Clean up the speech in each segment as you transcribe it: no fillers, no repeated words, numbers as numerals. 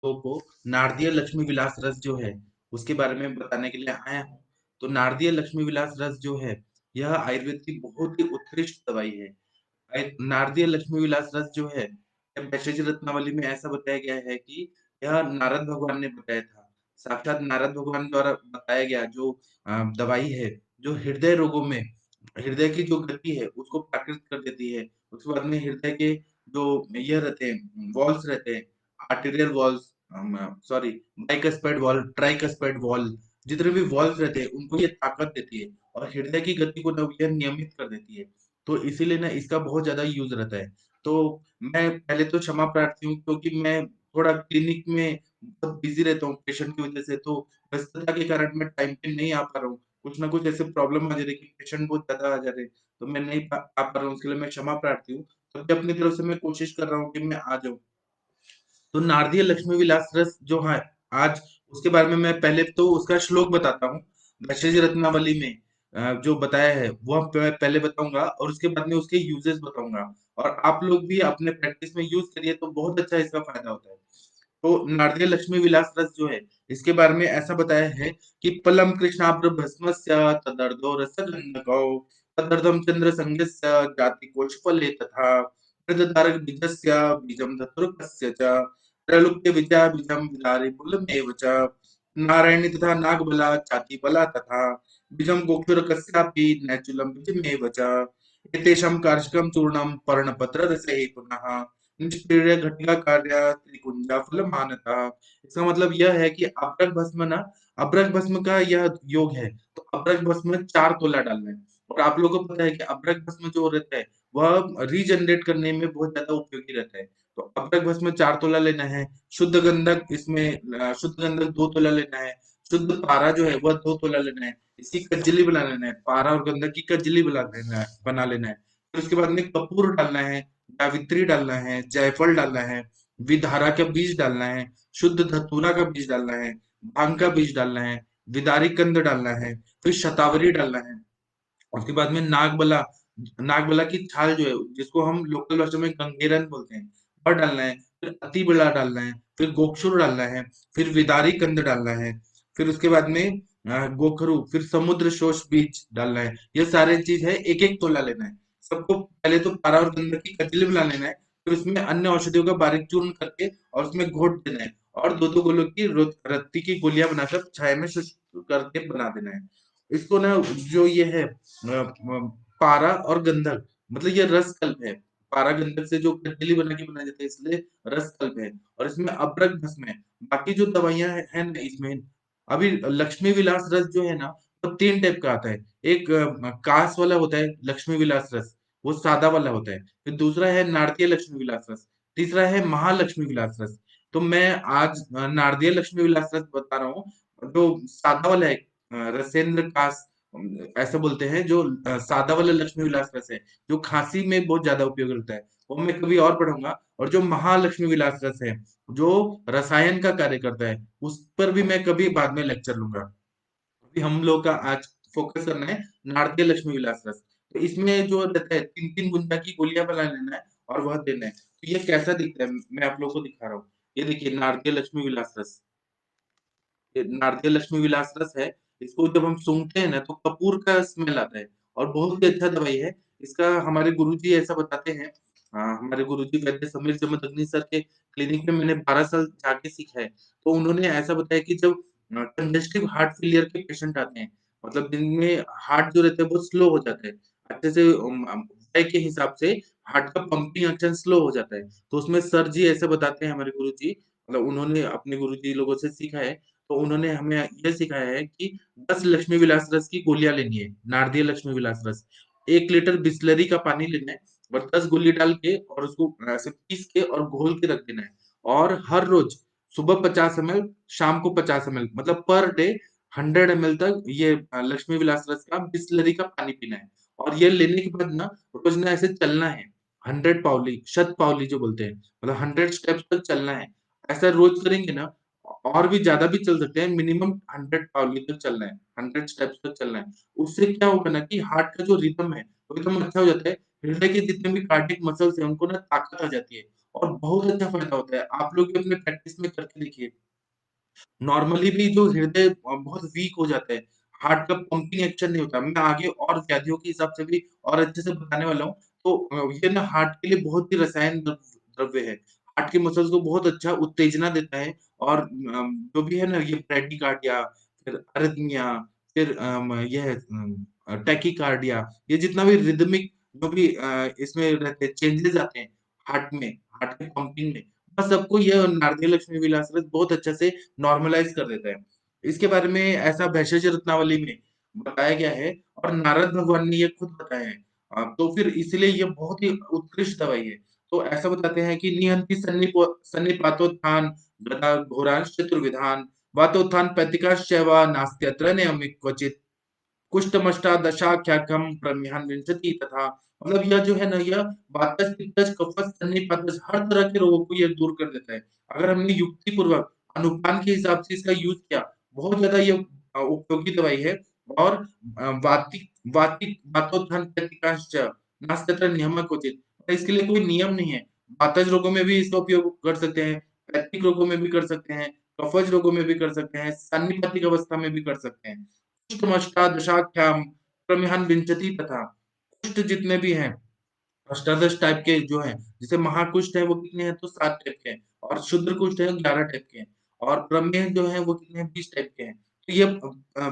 लोगों को नारदीय लक्ष्मी विलास रस जो है, उसके बारे में बताने के लिए आया हूँ। तो नारदीय लक्ष्मी विलास रस जो है, यह आयुर्वेद की बहुत ही उत्कृष्ट दवाई है। नारदीय लक्ष्मी विलास रस जो है, भैषज रत्नावली में ऐसा बताया गया है कि यह नारद भगवान ने बताया था। साक्षात नारद भगवान द्वारा बताया गया जो दवाई है, जो हृदय रोगों में हृदय की जो गति है, उसको प्राकृत कर देती है। उसके बाद में हृदय के जो ये रहते हैं, वॉल्स रहते हैं, arterial walls sorry bicuspid valve, tricuspid valve, जितने भी वॉल्व्स रहते हैं, उनको ये ताकत देती है और हृदय की गति को ना यह नियमित कर देती है। तो इसीलिए ना इसका बहुत ज़्यादा यूज़ रहता है। तो मैं पहले तो क्षमा प्रार्थी हूँ क्योंकि मैं थोड़ा क्लिनिक में बहुत बिज़ी रहता हूँ पेशेंट की वज़ह से, तो व्यस्तता के कारण मैं टाइम पे नहीं आ पा रहा हूँ। कुछ ना कुछ ऐसे प्रॉब्लम आ जा रही है कि पेशेंट बहुत ज़्यादा आ जा रहे हैं, तो मैं नहीं आ पा रहा हूँ, उसके लिए मैं क्षमा प्रार्थी हूँ। तब भी अपनी तरफ से मैं कोशिश कर रहा हूँ कि मैं आ जाऊँ। तो नारदीय लक्ष्मी विलास रस जो है आज उसके बारे में मैं पहले तो उसका श्लोक बताता हूँ। भैषज रत्नावली में जो बताया है वो पहले बताऊंगा और उसके बाद में उसके यूजेस बताऊंगा और आप लोग भी अपने प्रैक्टिस में यूज करिए तो बहुत अच्छा इसका फायदा होता है। तो नारदीय लक्ष्मी विलास रस जो है इसके बारे में ऐसा बताया है कि पलम कृष्णाभ्र भस्मस्य तदर्धो रसगंधकौ तदर्धम चंद्र संगस्य जाति कोशफले तथा प्रजतारक बीजस्य बीजम धतुरकस्य च त्रैलोक्य विद्या बीजम विदारे मूलमेव च नारायणी तथा नागबला छातीबला तथा बीजम गोक्षुरकस्यापि नैचुलम बीजमेव च एतेषां कार्षिकं चूर्णं पर्णपत्ररसैः पुनः निष्क्रिय घटिका कार्य त्रिकुंजा फलमानतः। इसका मतलब यह है कि अबरक भस्म ना अबरक भस्म का यह योग है। तो अबरक भस्म में 4 तोला डालना है और आप लोगों को पता है कि अबरक भस्म जो रहता है वह रीजनरेट करने में बहुत ज्यादा उपयोगी रहता है। तो अबरक भस्म 4 तोला लेना है। शुद्ध गंधक इसमें शुद्ध गंधक 2 तोला लेना है। शुद्ध पारा जो है वह 2 तोला लेना है। इसकी कज्जली बना लेना है। पारा और गंधक की कज्जली बना लेना है। फिर उसके बाद में कपूर डालना है, जावित्री डालना है, जायफल डालना है, विधारा का बीज डालना है, शुद्ध धतूरा का बीज डालना है, भांग का बीज डालना है, विदारी कंद डालना है, फिर शतावरी डालना है। उसके बाद में नागबला नागबला की छाल जो है जिसको हम लोकल भाषा में गंगेरन बोलते हैं वह डालना है। फिर अतिबला डालना है, फिर गोक्षुर डालना है, फिर विदारी कंद डालना है, फिर उसके बाद में गोखरू, फिर समुद्र शोष बीज डालना है। ये सारे चीज है, एक एक तोला लेना है। सबको पहले तो पारा और गंधक की कतली बना लेना है। फिर उसमें अन्य औषधियों का बारीक चूर्ण करके और उसमें घोट देना है और दो दो गोलों की रत्ती की गोलियां बनाकर छाया में शुष्क करके बना देना है। इसको ना जो ये है पारा और गंधक मतलब ये रस कल्प है। पारा गंधक से जो कटली बना के बनाया जाता है इसलिए रस कल्प है और इसमें अबरक भस्म है। बाकी जो दवाइयां है ना इसमें अभी लक्ष्मी विलास रस जो है ना वो 3 टाइप का आता है। एक कास वाला होता है लक्ष्मी विलास रस, वो सादा वाला होता है। फिर दूसरा है नारदीय लक्ष्मी विलास रस, तीसरा है महालक्ष्मी विलास रस। तो मैं आज नारदीय लक्ष्मी विलास रस बता रहा हूँ। जो सादा वाला है रसेंद्र कास ऐसा बोलते हैं जो सादा वाला लक्ष्मी विलास रस है जो खांसी में बहुत ज्यादा उपयोग होता है वो मैं कभी और पढ़ूंगा। और जो महालक्ष्मी विलास रस है जो रसायन का कार्य करता है उस पर भी मैं कभी बाद में लेक्चर लूंगा। अभी हम लोग का आज फोकस करना है नारदीय लक्ष्मी विलास रस। तो इसमें जो रहता है 3-3 गुंजा की गोलियां बना लेना है और वह देना है। तो ये कैसा दिखता है मैं आप लोगों को दिखा रहा हूँ। ये देखिए नारदीय लक्ष्मी विलास रस, ये नारदीय लक्ष्मी विलास रस है। इसको जब हम सूंघते हैं ना तो कपूर का स्मेल आता है और बहुत ही अच्छा दवाई है। इसका हमारे गुरुजी ऐसा बताते हैं। हमारे गुरुजी वैद्य समीर जमदग्नि सर के क्लिनिक में मैंने 12 साल जाके सीखा है। तो उन्होंने ऐसा बताया कि जब कंजेस्टिव हार्ट फेलियर के पेशेंट आते हैं, मतलब जिनमें हार्ट जो रहता है वो स्लो हो जाता है। अच्छे से समय के हिसाब से हार्ट का पंपिंग एक्शन स्लो हो जाता है। तो उसमें सर जी ऐसे बताते हैं हमारे गुरुजी, मतलब उन्होंने अपने गुरुजी लोगों से सीखा है। तो उन्होंने हमें ये सिखाया है कि 10 लक्ष्मी विलास रस की गोलियां लेनी है, नारदीय लक्ष्मी विलास रस। 1 लीटर बिसलेरी का पानी लेना है और 10 गोली डाल के और उसको ऐसे पीस के और घोल के रख देना है। और हर रोज सुबह 50 ml, शाम को 50 ml, मतलब पर डे 100 ml तक ये लक्ष्मी विलास रस का बिसलेरी का पानी पीना है। और ये लेने के बाद ना रोज ना ऐसे चलना है। 100 पावली, शत पावली जो बोलते हैं, मतलब 100 स्टेप्स तक चलना है। ऐसा रोज करेंगे ना और भी ज्यादा भी चल सकते हैं, मिनिमम 100 पावली तक चलना है, 100 स्टेप्स तक चलना है। उससे क्या होगा ना कि हार्ट का जो रिदम है वो एकदम अच्छा हो जाता है। हृदय के जितने भी कार्डियक मसल्स हैं उनको ना ताकत आ जाती है और बहुत अच्छा फ़ायदा होता है। आप लोग भी अपने प्रैक्टिस में करके देखिए। नॉर्मली भी जो हृदय बहुत वीक हो जाता है, हार्ट का पंपिंग एक्शन नहीं होता। मैं आगे और व्याधियों के हिसाब से भी और अच्छे से बताने वाला हूँ। तो ये ना हार्ट के लिए बहुत ही रसायन द्रव्य है। हार्ट के मसल्स को बहुत अच्छा उत्तेजना देता है और जो भी है ना ये ब्रैडिकार्डिया, फिर अरिथमिया, फिर टैकीकार्डिया, ये जितना भी रिदमिक जो भी इसमें रहते हैं, चेंजेज़ आते हैं हार्ट में, हार्ट के पंपिंग में, बस सबको ये नारदिय लक्ष्मी विलास रस बहुत अच्छा से नॉर्मलाइज़ कर देता है। इसके बारे में ऐसा भेषज रत्नावली में बताया गया है और नारद भगवान ने ये खुद बताया है। तो फिर इसलिए ये बहुत ही उत्कृष्ट दवाई है। तो ऐसा बताते हैं कि निहंति सन्निपातोत्थान गदा घोरांश चतुर्विधान वातोत्थान पैतिकाश्चैव नास्त्यत्र नियमिक क्वचित् कुष्ठमष्टादशाख्याकं प्रमेहान विंशति तथा मतलब यह जो है ना यह वातज, पित्तज, कफज, सन्निपातज हर तरह के रोगों को ये दूर कर देता है। अगर हमने युक्ति पूर्वक अनुपान के हिसाब से इसका यूज़ किया, बहुत ज़्यादा ये उपयोगी दवाई है और वातोत्थान प्रतिकांश्च नास्त्यत्र नियमः क्वचित् इसके लिए कोई नियम नहीं है। वातज रोगों में भी इसका उपयोग कर सकते हैं, पैथिक रोगों में भी कर सकते हैं, कफज रोगों में भी कर सकते हैं, सन्निपातिक अवस्था में भी कर सकते हैं। कुष्ठमष्टादशाख्याम प्रमेहान विंशति तथा कुष्ठ जितने भी हैं, अष्टादश टाइप के जो हैं, जैसे महाकुष्ठ है वो कितने हैं तो 7 टाइप के हैं और क्षुद्र कुष्ठ है 11 टाइप के हैं और प्रमेह जो है वो कितने हैं 20 टाइप के हैं। तो ये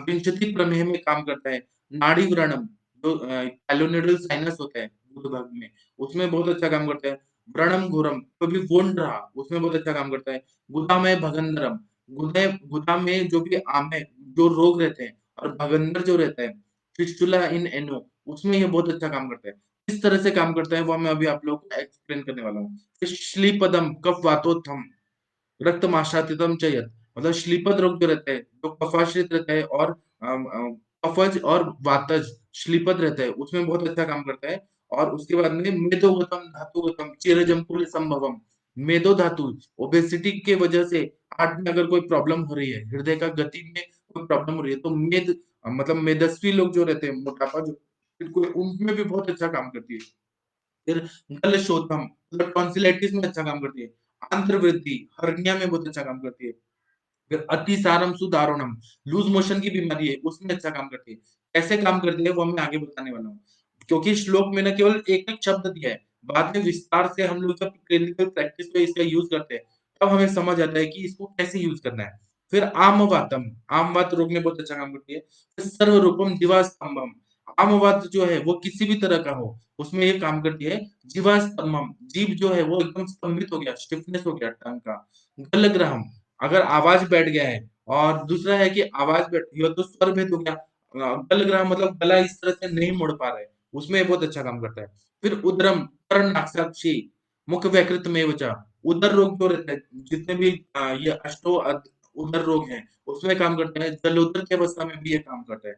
विंशति प्रमेह में काम करता है। नाड़ी व्रणम जो पाइलोनेडल साइनस होता है गुद भाग में, उसमें बहुत अच्छा काम करता है। व्रणम घोरम कभी वुंड रहा, उसमें बहुत अच्छा काम करता है। गुदामय भगंदरम गुदा में जो भी आमय जो रोग रहते हैं और भगंदर जो रहता है, फिस्टुला इन एनो उसमें ये बहुत अच्छा काम करता है। किस तरह से काम करता है वो मैं अभी आप लोगों को एक्सप्लेन करने वाला हूँ। फिर श्लीपदम कफ वातोत्थम रक्तमाशातितम च यत् मतलब श्लीपद रोग जो रहता है, जो कफाश्रित रहता है और कफज और वातज श्लीपद रहता है, उसमें बहुत अच्छा काम करता है और उसके बाद में मेदोगतम धातुगतम चिरजंकुल संभवम मेदो धातु ओबेसिटी के वजह से हार्ट में अगर कोई प्रॉब्लम हो रही है, हृदय का गति में कोई प्रॉब्लम हो रही है, तो मतलब मेदस्वी लोग जो रहते हैं, मोटापा जो बिल्कुल उनमें भी बहुत अच्छा काम करती है। फिर गलशोथम मतलब टॉन्सिलाइटिस में अच्छा काम करती है। आंत्र वृद्धि हर्निया में बहुत अच्छा काम करती है। फिर अतिसारम सुदारुणम लूज मोशन की बीमारी है, उसमें अच्छा काम करती है। कैसे काम करती है वो मैं आगे बताने वाला हूँ। क्योंकि श्लोक में ना केवल एक-एक शब्द दिया है। बाद में विस्तार से हम लोग जब क्लिनिकल प्रैक्टिस में इसका यूज़ करते हैं, तब हमें समझ आता है कि इसको कैसे यूज़ करना है। फिर आमवातम, आमवात रोग में बहुत अच्छा काम करती है। फिर सर्वरूपम जीवास्तंभम, आमवात जो है वो किसी भी तरह का हो, उसमें ये काम करती है। जीवास्तंभम, जीभ जो है वो एकदम स्तंभित हो गया, स्टिफनेस हो गया टंग का। गलग्रहम अगर आवाज़ बैठ गया है और दूसरा है कि आवाज़ बैठ गई हो तो स्वर भेद हो गया। गलग्राम मतलब गला इस तरह से नहीं मुड़ पा रहा है, उसमें ये बहुत अच्छा काम करता है। फिर उदरम, कर्णनासाक्षी, मुख वैकृतमेव च, उदर रोग जो रहता है, जितने भी ये उदर रोग हैं, उसमें काम करता है। जलोदर की अवस्था में भी ये काम करता है।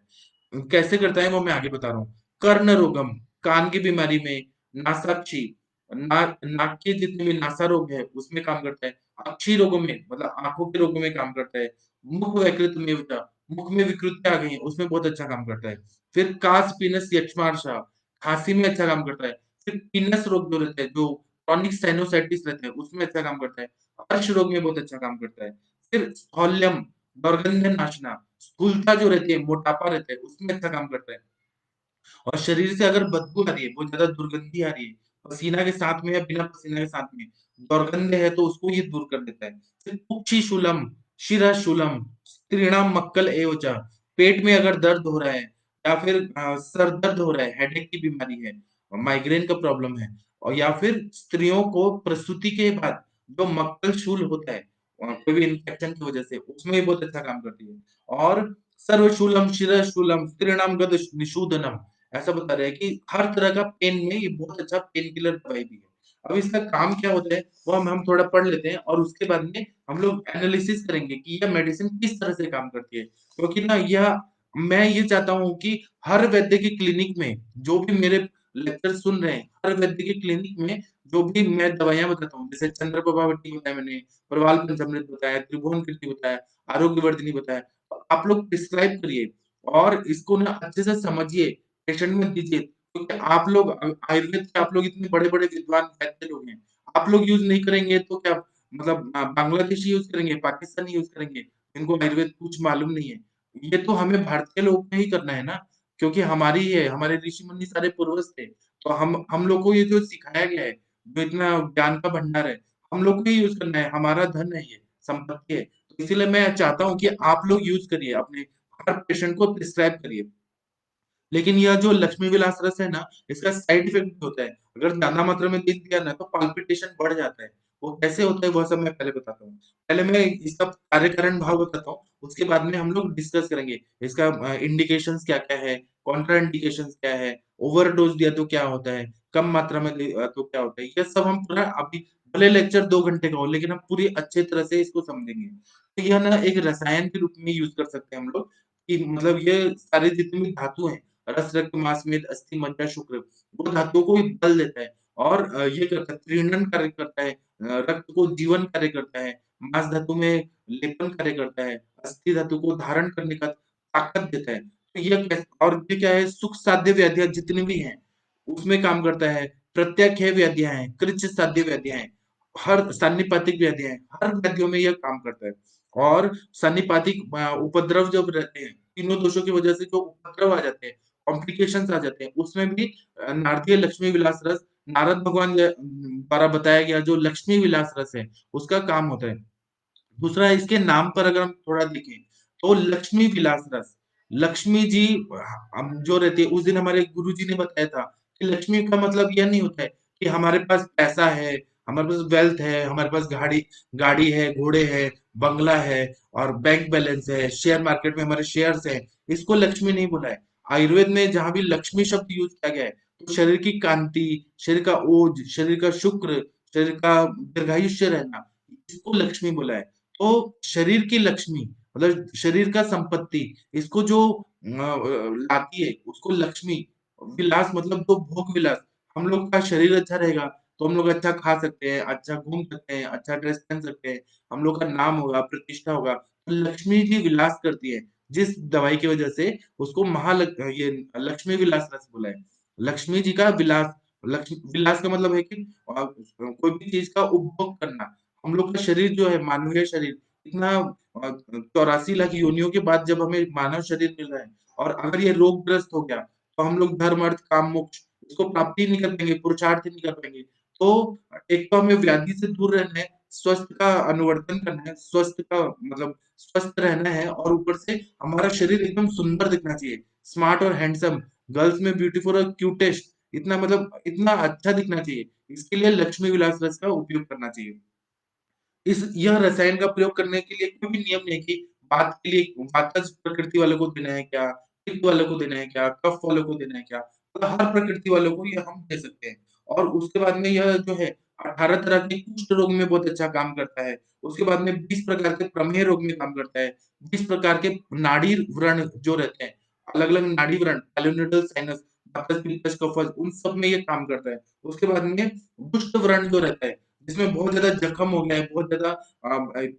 कैसे करता है वो मैं आगे बता रहा हूँ। कर्ण रोगम, कान की बीमारी में, नासाक्षी, नाक के जितने भी नासा रोग है, उसमें काम करता है। अक्षी रोगों में मतलब आँखों के रोगों में काम करता है। मुख वैकृतमेवच, मुख में विकृतियाँ आ गई हैं, उसमें बहुत अच्छा काम करता है। फिर कास, पीनस, यक्ष्माशा, खाँसी में अच्छा काम करता है। फिर पीनस रोग जो रहता है, जो क्रोनिक साइनोसाइटिस रहता है, उसमें अच्छा काम करता है। अर्श रोग में बहुत अच्छा काम करता है। फिर स्थौल्यम, दुर्गंध नाशना, स्थूलता जो रहती है, मोटापा रहता है, उसमें अच्छा काम करता है। और शरीर से अगर बदबू आ रही है, बहुत ज़्यादा दुर्गंधी आ रही है, पसीना के साथ में या बिना पसीना के साथ में, दुर्गंध है तो उसको ये दूर कर देता है। फिर कुक्षिशूलम, शिरःशूलम, स्त्रीणाम मक्कल एव च, पेट में अगर दर्द हो रहा है या फिर सर दर्द हो रहा है, हेडेक की बीमारी है, माइग्रेन का प्रॉब्लम है और या फिर स्त्रियों को प्रसूति के बाद जो मक्कल शूल होता है कोई भी इन्फेक्शन की वजह से, उसमें ये बहुत अच्छा काम करती है। और सर्वशूलम, शिरःशूलम, स्त्रीणाम गद निषूदनम ऐसा बता रहे हैं कि हर तरह का पेन में ये बहुत अच्छा पेन किलर दवाई भी है। अब इसका काम क्या होता है, वो हम थोड़ा पढ़ लेते हैं और उसके बाद में हम लोग एनालिसिस करेंगे कि यह मेडिसिन किस तरह से काम करती है। क्योंकि ना यह मैं ये चाहता हूँ कि हर वैद्य की क्लिनिक में जो भी मेरे लेक्चर सुन रहे हैं, हर वैद्य की क्लिनिक में जो भी मैं दवाइयाँ बताता हूँ, जैसे चंद्रप्रभावती बताया मैंने, प्रवाल पंचामृत बताया, त्रिभुवन कीर्ति बताया, आरोग्यवर्धिनी बताया, तो आप लोग प्रिस्क्राइब करिए और इसको ना अच्छे से समझिए, पेशेंट में दीजिए। क्योंकि आप लोग आयुर्वेद के आप लोग इतने बड़े-बड़े विद्वान वैद्य लोग हैं। आप लोग यूज नहीं करेंगे तो क्या मतलब बांग्लादेशी यूज करेंगे, पाकिस्तानी यूज करेंगे, इनको आयुर्वेद कुछ मालूम नहीं है। ये तो हमें भारतीय लोग को ही करना है ना, क्योंकि हमारी है, हमारे ऋषि मुनि सारे पूर्वज थे, तो हम लोग को ये जो सिखाया गया है, जो इतना ज्ञान का भंडार है, हम लोग को ही यूज करना है, हमारा धन है ये, संपत्ति है। तो इसीलिए मैं चाहता हूँ कि आप लोग यूज करिए, अपने हर पेशेंट को प्रिस्क्राइब करिए। लेकिन यह जो लक्ष्मी विलास रस है ना, इसका साइड इफेक्ट भी होता है। अगर ज्यादा मात्रा में दे दिया ना तो पाल्पिटेशन बढ़ जाता है। वो कैसे होता है वह सब मैं पहले बताता हूँ। पहले मैं इसका कार्य कारण भाव बताता हूँ, उसके बाद में हम लोग डिस्कस करेंगे इसका इंडिकेशंस क्या क्या है, कॉन्ट्रा इंडिकेशंस क्या है, ओवरडोज दिया तो क्या होता है, कम मात्रा में तो क्या होता है। यह सब हम पूरा अभी, भले लेक्चर 2 घंटे का हो लेकिन हम पूरी अच्छे तरह से इसको समझेंगे। तो यह ना एक रसायन के रूप में यूज कर सकते हैं हम लोग, कि मतलब ये सारे जितने भी धातु हैं, रस, रक्त, मांस, मेद, अस्थि, मज्जा, शुक्र, वो धातुओं को बल देता है। और ये करता है, प्रीणन कार्य करता है, रक्त को जीवन कार्य करता है, मांस धातु में लेपन कार्य करता है, अस्थि धातु को धारण करने का ताकत देता है। तो और ये क्या है, सुख साध्य व्याधियां जितनी भी हैं उसमें काम करता है। प्रत्याख्य व्याधियां हैं, कृच्छ साध्य व्याधियां हैं, हर सान्निपातिक व्याधियां हैं, हर व्याधियों में यह काम करता है। और सान्निपातिक उपद्रव जब रहते हैं, तीनों दोषों की वजह से जो उपद्रव आ जाते हैं, कॉम्प्लिकेशंस आ जाते हैं, उसमें भी नारदीय लक्ष्मी विलास रस, नारद भगवान द्वारा बताया गया जो लक्ष्मी विलास रस है, उसका काम होता है। दूसरा, इसके नाम पर अगर हम थोड़ा देखें तो लक्ष्मी विलास रस, लक्ष्मी जी हम जो रहती है, उस दिन हमारे गुरु जी ने बताया था कि लक्ष्मी का मतलब यह नहीं होता है कि हमारे पास पैसा है, हमारे पास वेल्थ है, हमारे पास गाड़ी गाड़ी है, घोड़े है, बंगला है, और बैंक बैलेंस है, शेयर मार्केट में हमारे शेयर्स है, इसको लक्ष्मी नहीं बोला है। आयुर्वेद में जहां भी लक्ष्मी शब्द यूज किया गया है, तो शरीर की कांति, शरीर का ओज, शरीर का शुक्र, शरीर का दीर्घायुष्य रहना, इसको लक्ष्मी बोला है। तो शरीर की लक्ष्मी मतलब शरीर का संपत्ति, इसको जो लाती है उसको लक्ष्मी। विलास मतलब तो भोग विलास, हम लोग का शरीर अच्छा रहेगा तो हम लोग अच्छा खा सकते हैं, अच्छा घूम सकते हैं, अच्छा ड्रेस पहन सकते हैं, हम लोग का नाम होगा, प्रतिष्ठा होगा। तो लक्ष्मी जी विलास करती है, जिस दवाई की वजह से उसको ये लक्ष्मी विलास रस बोला है। लक्ष्मी जी का विलास, लक्ष्मी विलास का मतलब है कि कोई भी चीज का उपभोग करना। हम लोग का शरीर जो है, मानवीय शरीर, इतना 84 लाख योनियों के बाद जब हमें मानव शरीर मिल रहा है, और अगर ये रोगग्रस्त हो गया तो हम लोग धर्म अर्थ काम मोक्ष इसको प्राप्ति नहीं कर पाएंगे, पुरुषार्थ नहीं कर पाएंगे। तो एक तो हमें व्याधि से दूर रहना है, स्वस्थ का अनुवर्तन करना है, स्वस्थ का मतलब स्वस्थ रहना है, और ऊपर से हमारा शरीर एकदम सुंदर दिखना चाहिए, स्मार्ट और हैंडसम, गर्ल्स में ब्यूटीफुल और क्यूटेस्ट, इतना मतलब इतना अच्छा दिखना चाहिए। इसके लिए लक्ष्मी विलास रस का उपयोग करना चाहिए। इस यह रसायन का प्रयोग करने के लिए कोई भी नियम नहीं है कि वात के लिए वातज प्रकृति वालों को देना है क्या, पित्त वालों को देना है क्या, कफ वालों को देना है क्या, मतलब हर प्रकृति वालों को ये हम दे सकते हैं। और उसके बाद में यह जो है 18 तरह के कुष्ठ रोग में बहुत अच्छा काम करता है। उसके बाद में 20 प्रकार के प्रमेह रोग में काम करता है। 20 प्रकार के नाड़ी व्रण जो रहते हैं, अलग-अलग नाड़ी व्रण, पाइलोनेडल साइनस, वातज, पित्त, कफ, उन सब में ये काम करता है। उसके बाद में दुष्ट व्रण जो रहता है, जिसमें बहुत ज्यादा जख्म हो गया है, बहुत ज्यादा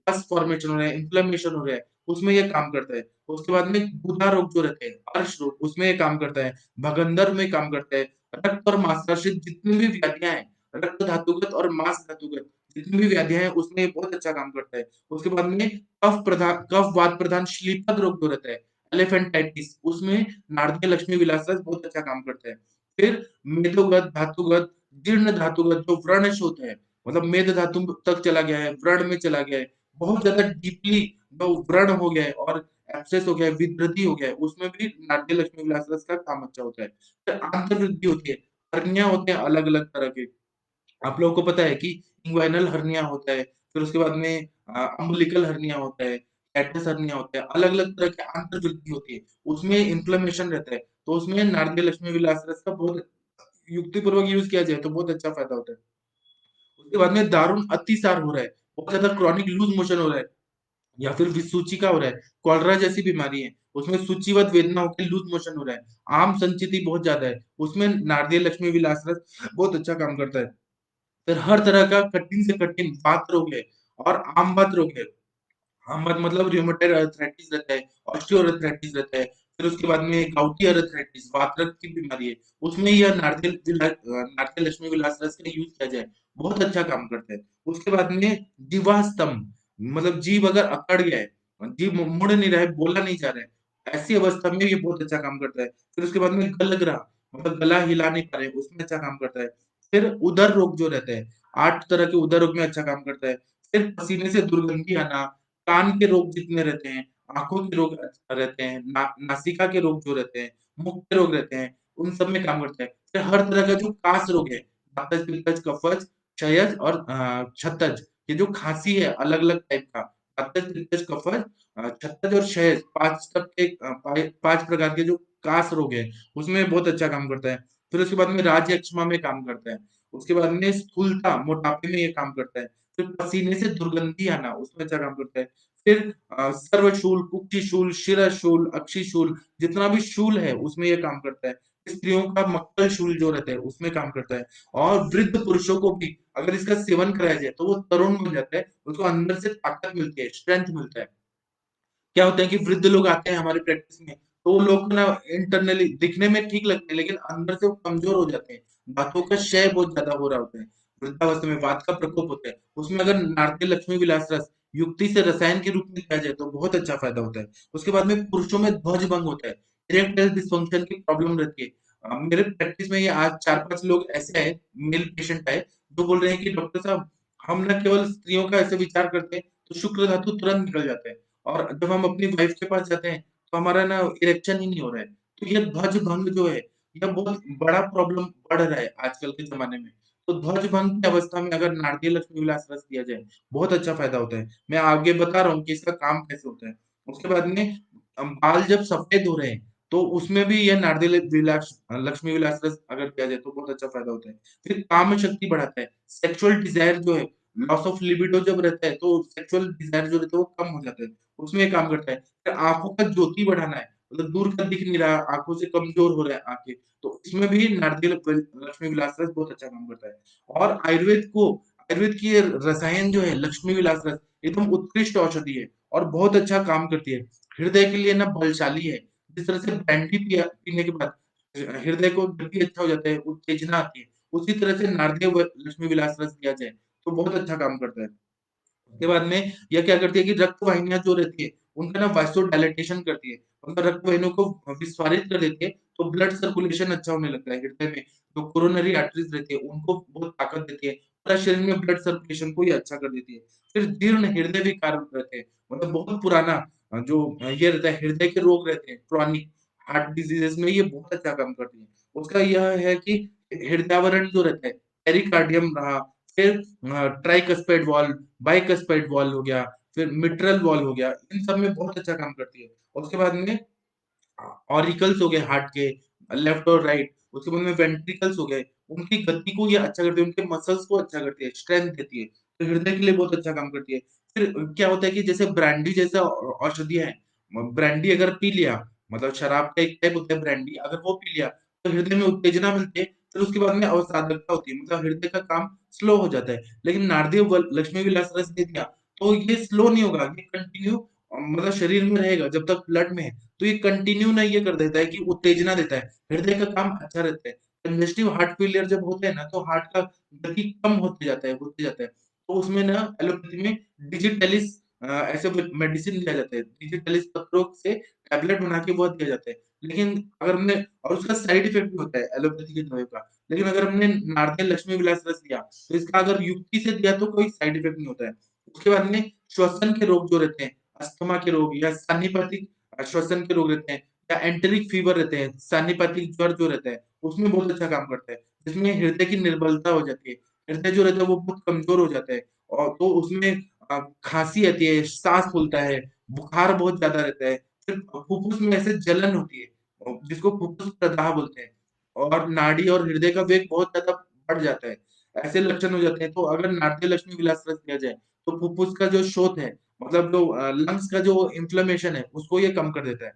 पस फॉर्मेशन हो रहा है, इन्फ्लेमेशन हो रहा है, उसमें ये काम करता है। उसके बाद में गुदा रोग जो रहते हैं, अर्श रोग, उसमें ये काम करता है। भगंदर में काम करता है। रक्त और मांसाशय जितनी भी व्याधियां हैं, रक्त धातुगत और मांस धातुगत जितनी भी व्याधियां हैं, उसमें ये बहुत अच्छा काम करता है। उसके बाद में कफ वात प्रधान श्लीपद रोग जो रहता है, एलिफेंटाइटिस, उसमें नारदीय लक्ष्मी विलास रस बहुत अच्छा काम करता है। फिर मेदोगत धातुगत, जीर्ण धातुगत जो व्रणश होते हैं, मतलब मेद धातु तक चला गया है, व्रण में चला गया है, बहुत ज्यादा डीपली जो व्रण हो गया है और एब्सेस हो गया है, विकृति हो गया है, उसमें भी नाट्य लक्ष्मी विलास रस का काम अच्छा होता है। फिर आंतर वृद्धि होती है, हर्निया होते हैं अलग अलग तरह के, आप लोगों को पता है कि इंग्वाइनल हर्निया होता है, फिर उसके बाद में अम्बिलिकल हर्निया होता है, हियॅटस हर्निया होता है, अलग अलग तरह की आंतर वृद्धि होती है, उसमें इन्फ्लेमेशन रहता है। तो उसमें नारदीय लक्ष्मी विलास रस का बहुत युक्तिपूर्वक यूज किया जाए तो बहुत अच्छा फायदा होता है। उसके बाद में दारुण अतिसार हो रहा है, बहुत ज्यादा क्रॉनिक लूज मोशन हो रहा है, या फिर विसूचिका हो रहा है, कॉलरा जैसी बीमारी है, उसमें सूचीवत वेदना होकर लूज मोशन हो रहा है, आम संचिति बहुत ज्यादा है, उसमें नारदीय लक्ष्मी विलास रस बहुत अच्छा काम करता है। फिर हर तरह का कठिन से कठिन वात रोग है और आम वात रोग है, हाँ, मतलब रूमेटॉइड अर्थराइटिस रहता है, ऑस्टियोआर्थराइटिस रहता है, फिर उसके बाद में गाउटी अर्थराइटिस, वातरक्त की बीमारी है, उसमें यह नारकेल लक्ष्मी विलास रस का यूज किया जाए बहुत अच्छा काम करता है। उसके बाद में जीवास्तंभ, मतलब जीभ अगर अकड़ गया है, जीभ मुड़ नहीं रहा है, बोला नहीं जा रहा है, ऐसी अवस्था में ये बहुत अच्छा काम करता है। फिर उसके बाद में गलग्रह, मतलब गला हिला नहीं पा रहे हैं, उसमें अच्छा काम करता है। फिर उदर रोग जो रहता है, 8 तरह के उदर रोग में अच्छा काम करता है। फिर पसीने से दुर्गंधी आना, कान के रोग जितने रहते हैं, आँखों के रोग रहते हैं, नासिका के रोग जो रहते हैं, मुख के रोग रहते हैं, उन सब में काम करता है। फिर हर तरह का जो कास रोग है, वातज, पित्तज, कफज, क्षयज और छत्तज, ये जो खाँसी है अलग-अलग टाइप का, वातज, पित्तज, कफज, छत्तज और क्षयज 5 तक के 5 प्रकार के जो कास रोग हैं, उसमें बहुत अच्छा काम करता है। फिर उसके बाद में राज्य यक्ष्मा में काम करता है। उसके बाद में स्थूलता, मोटापे में ये काम करता है। फिर पसीने से दुर्गंधी आना, उसमें अच्छा काम करता है। फिर सर्वशूल, कुक्षिशूल, शिरशूल, अक्षिशूल, जितना भी शूल है उसमें ये काम करता है। स्त्रियों का मक्कल शूल जो रहता है उसमें काम करता है। और वृद्ध पुरुषों को भी अगर इसका सेवन कराया जाए तो वो तरुण बन जाता है, उसको अंदर से ताकत मिलती है, स्ट्रेंथ मिलता है। क्या होता है कि वृद्ध लोग आते हैं हमारी प्रैक्टिस में, तो वो लोग को ना इंटरनली दिखने में ठीक लगते हैं, लेकिन अंदर से वो कमज़ोर हो जाते हैं। दाँतों का क्षय बहुत ज़्यादा हो रहा होता है। वृद्धावस्था में वात का प्रकोप होता है। उसमें अगर नारकेल लक्ष्मी विलास रस युक्ति से रसायन के रूप में दिया जाए तो बहुत अच्छा फ़ायदा होता है। उसके बाद में पुरुषों में ध्वज-भंग होता है। इरेक्टाइल डिस्फंक्शन की प्रॉब्लम रहती है। मेरे प्रैक्टिस में ये आज 4-5 लोग ऐसे आए, मेल पेशेंट आए, जो बोल रहे हैं कि डॉक्टर साहब, हम ना केवल स्त्रियों का ऐसे विचार करते हैं, तो शुक्र धातु तुरंत निकल जाता है। और जब हम अपनी वाइफ के पास जाते हैं, तो हमारा ना इरेक्शन ही नहीं हो रहा है। तो ये ध्वज भंग जो है, यह बहुत बड़ा प्रॉब्लम बढ़ रहा है आजकल के ज़माने में। तो ध्वज भंग की अवस्था में अगर नारदीय लक्ष्मी विलास रस दिया जाए, बहुत अच्छा फ़ायदा होता है। मैं आगे बता रहा हूँ कि इसका काम कैसे होता है। उसके बाद में बाल जब सफ़ेद हो रहे हैं, तो उसमें भी यह नारदेल विलास लक्ष्मी विलास रस अगर दिया जाए, तो बहुत अच्छा फ़ायदा होता है। फिर काम शक्ति बढ़ाता है। सेक्सुअल डिज़ायर जो है, लॉस ऑफ लिबिडो जब रहता है, तो सेक्सुअल डिज़ायर जो रहता है, वो कम हो जाता है। उसमें ये काम करता है। फिर आँखों का ज्योति बढ़ाना है, मतलब दूर का दिख नहीं रहा, आँखों से कमज़ोर हो रहा है आँखें, तो इसमें भी नारदिल लक्ष्मी विलास रस बहुत अच्छा काम करता है। और आयुर्वेद की ये रसायन जो है लक्ष्मी विलास रस, एकदम उत्कृष्ट औषधि है और बहुत अच्छा काम करती है। हृदय के लिए ना बलशाली है। जिस तरह से ब्रांडी पिया पीने के बाद हृदय को गति अच्छा हो जाता है, उत्तेजना आती है, उसी तरह से नारदेय लक्ष्मी विलास रस दिया जाए, तो बहुत अच्छा काम करता है। उसके बाद में यह क्या करती है कि रक्त वाहिनियाँ जो रहती है, उनका ना वासोडायलेटेशन करती है। मतलब रक्त वाहिनियों को विस्फारित कर देती है, तो ब्लड सर्कुलेशन अच्छा होने लगता है हृदय में। जो कोरोनरी आर्टरीज़ रहती है, उनको बहुत ताकत देती है। पूरा शरीर में ब्लड सर्कुलेशन को ये अच्छा कर देती है। फिर जीर्ण हृदय विकार रहते हैं, मतलब बहुत पुराना जो ये रहता है, हृदय के रोग रहते हैं, क्रॉनिक हार्ट डिजीज़ेज़ में ये बहुत अच्छा काम करती है। उसका यह है कि हृदयावरण जो रहता है, पेरिकार्डियम रहा, फिर ट्राइकस्पेड वॉल्व, बाइकस्पेड वॉल्व हो गया, फिर मिट्रल वॉल्व हो गया, इन सब में बहुत अच्छा काम करती है। और उसके बाद में ऑरिकल्स हो गए हार्ट के, लेफ्ट और राइट, उसके बाद में वेंट्रिकल्स हो गए, उनकी गति को ये अच्छा करती है, उनके मसल्स को अच्छा करती है, स्ट्रेंथ देती है, तो हृदय के लिए बहुत अच्छा काम करती है। फिर क्या होता है कि जैसे ब्रांडी जैसा औषधियाँ हैं, ब्रांडी अगर पी लिया, मतलब शराब का एक टाइप होता है ब्रांडी, अगर वो पी लिया, तो हृदय में उत्तेजना मिलती है, फिर उसके बाद में अवसादकता होती है, मतलब हृदय का काम स्लो हो जाता है। लेकिन नारदेव लक्ष्मी विलास रस दे दिया, तो ये स्लो नहीं होगा, ये कंटिन्यू मतलब शरीर में रहेगा जब तक ब्लड में है। तो ये कंटिन्यू ना ये कर देता है कि उत्तेजना देता है, हृदय का काम अच्छा रहता है। कंजेस्टिव हार्ट फेलियर जब होता है ना, तो हार्ट का गति कम होते जाता है। तो उसमें ना एलोपैथी में डिजिटालिस ऐसे मेडिसिन दिया जाता है। डिजिटालिस पत्रों से टैबलेट बना के वो दिया जाता है। लेकिन अगर हमने और उसका साइड इफेक्ट भी होता है एलोपैथी की दवाई का। लेकिन अगर हमने नारदेल लक्ष्मी विलास रस दिया, तो इसका अगर युक्ति से दिया तो कोई साइड इफेक्ट नहीं होता है। उसके बाद में श्वसन के रोग जो रहते हैं, अस्थमा के रोग या सान्निपातिक श्वसन के रोग रहते हैं या एंटेरिक फीवर रहते हैं, सान्निपातिक ज्वर जो रहता है, उसमें बहुत अच्छा काम करता है। जिसमें हृदय की निर्बलता हो जाती है, हृदय जो रहता है वो बहुत कमज़ोर हो जाता है और तो उसमें खाँसी आती है, साँस फूलता है, बुखार बहुत ज़्यादा रहता है, फिर फुफ्फुस में ऐसे जलन होती है जिसको फुफ्फुस प्रदाह बोलते हैं और नाड़ी और हृदय का वेग बहुत ज़्यादा बढ़ जाता है। ऐसे लक्षण हो जाते हैं, तो अगर नाट्य लक्ष्मी विलास रस दिया जाए, तो फुफ्फुस का जो शोथ है, मतलब जो लंग्स का जो इन्फ्लेमेशन है, उसको ये कम कर देता है।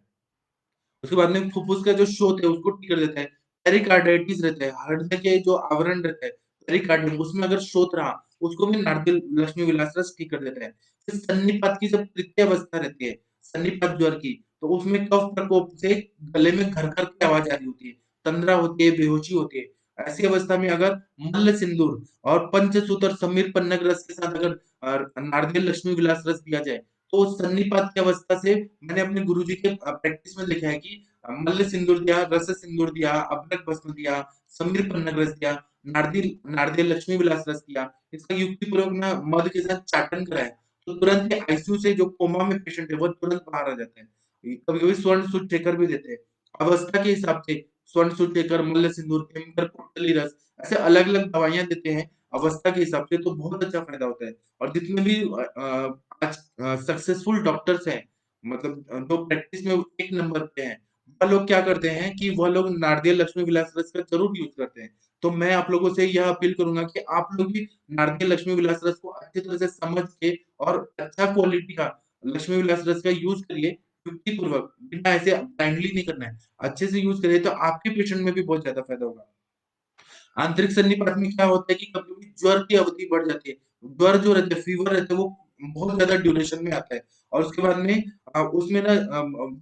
उसके बाद में फुफ्फुस का जो शोथ है उसको ठीक कर देता है। पेरिकार्डाइटिस रहता है, हृदय के जो आवरण रहता है, पेरिकार्डियम उसमें अगर शोथ रहा, उसको भी नारकेल लक्ष्मी विलास रस ठीक कर देता है। फिर सन्निपात की जब तृतीय अवस्था रहती है, सन्निपात ज्वर की, तो उसमें कफ प्रकोप से गले में घर-घर की आवाज़ आ रही होती है, तंद्रा होती है, बेहोशी होती है। ऐसी अवस्था में अगर मल्ल सिंदूर और पंचसूत्र समीर पन्नग रस के साथ अगर नारदेल लक्ष्मी विलास रस दिया जाए, तो सन्निपात की अवस्था से मैंने अपने गुरुजी के प्रैक्टिस में लिखा है कि मल्ल सिंदूर दिया, रस सिंदूर दिया, अभ्रक भस्म दिया, समीर पन्नग रस दिया, नारदेल नारदेल लक्ष्मी विलास रस दिया, इसका युक्तिपूर्वक ना मध के साथ चाटन कराया, तो तुरंत ही आईसीयू से जो कोमा में पेशेंट है, वो तुरंत बाहर आ जाते हैं। कभी-कभी स्वर्ण सुचेकर भी देते हैं। अवस्था के हिसाब से स्वर्ण सुचेकर, मल्ल सिंदूर, केमकर, कोटली रस ऐसे अलग-अलग दवाइयाँ देते हैं अवस्था के हिसाब से, तो बहुत अच्छा फ़ायदा होता है। और जितने भी आज सक्सेसफुल डॉक्टर्स हैं, मतलब जो प्रैक्टिस में एक नंबर पे हैं, वह लोग क्या करते हैं कि वह लोग नारदियल लक्ष्मी विलास रस का ज़रूर यूज़ करते हैं। तो मैं आप लोगों से यह अपील करूँगा कि आप लोग भी नारदियल लक्ष्मी विलास रस को अच्छी तरह से समझ के और अच्छा क्वालिटी का लक्ष्मी विलास रस का यूज़ करिए, युक्तिपूर्वक, बिना ऐसे ब्लाइंडली नहीं करना है। अच्छे से यूज़ करिए तो आपके पेशेंट में भी बहुत ज़्यादा फ़ायदा होगा। आंतरिक सन्निपात में क्या होता है कि कभी-कभी ज्वर की अवधि बढ़ जाती है। ज्वर जो रहता है, फीवर रहता है, वो बहुत ज़्यादा ड्यूरेशन में आता है और उसके बाद में उसमें ना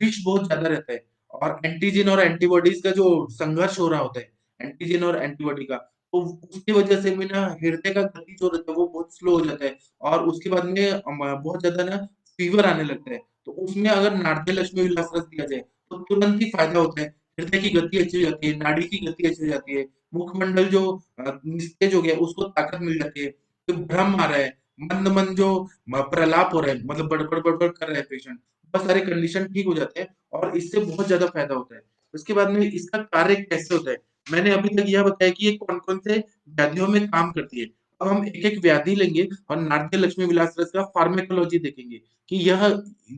विष बहुत ज़्यादा रहता है और एंटीजन और एंटीबॉडीज़ का जो संघर्ष हो रहा होता है, एंटीजन और एंटीबॉडी का, तो उसकी वजह से भी ना हृदय का गति जो रहता है, वो बहुत स्लो हो जाता है और उसके बाद में बहुत ज़्यादा ना फीवर आने लगता है। तो उसमें अगर नाट्य लक्ष्मी विलास रस दिया जाए, तो तुरंत ही फ़ायदा होता है। हृदय की गति अच्छी हो जाती है, नाड़ी की गति अच्छी हो जाती है। मुखमंडल जो निस्तेज हो गया उसको ताकत मिल जाती है। जो भ्रम आ रहा है, मंद-मंद जो प्रलाप हो रहा है मतलब बड़बड़-बड़बड़ कर रहा है पेशेंट, बहुत सारे कंडीशन ठीक हो जाते हैं और इससे बहुत ज़्यादा फ़ायदा होता है। उसके बाद में इसका कार्य कैसे होता है? मैंने अभी तक यह बताया कि ये कौन-कौन से व्याधियों में काम करती है। अब हम एक-एक व्याधि लेंगे और नाट्य लक्ष्मी विलास रस का फार्माकोलॉजी देखेंगे कि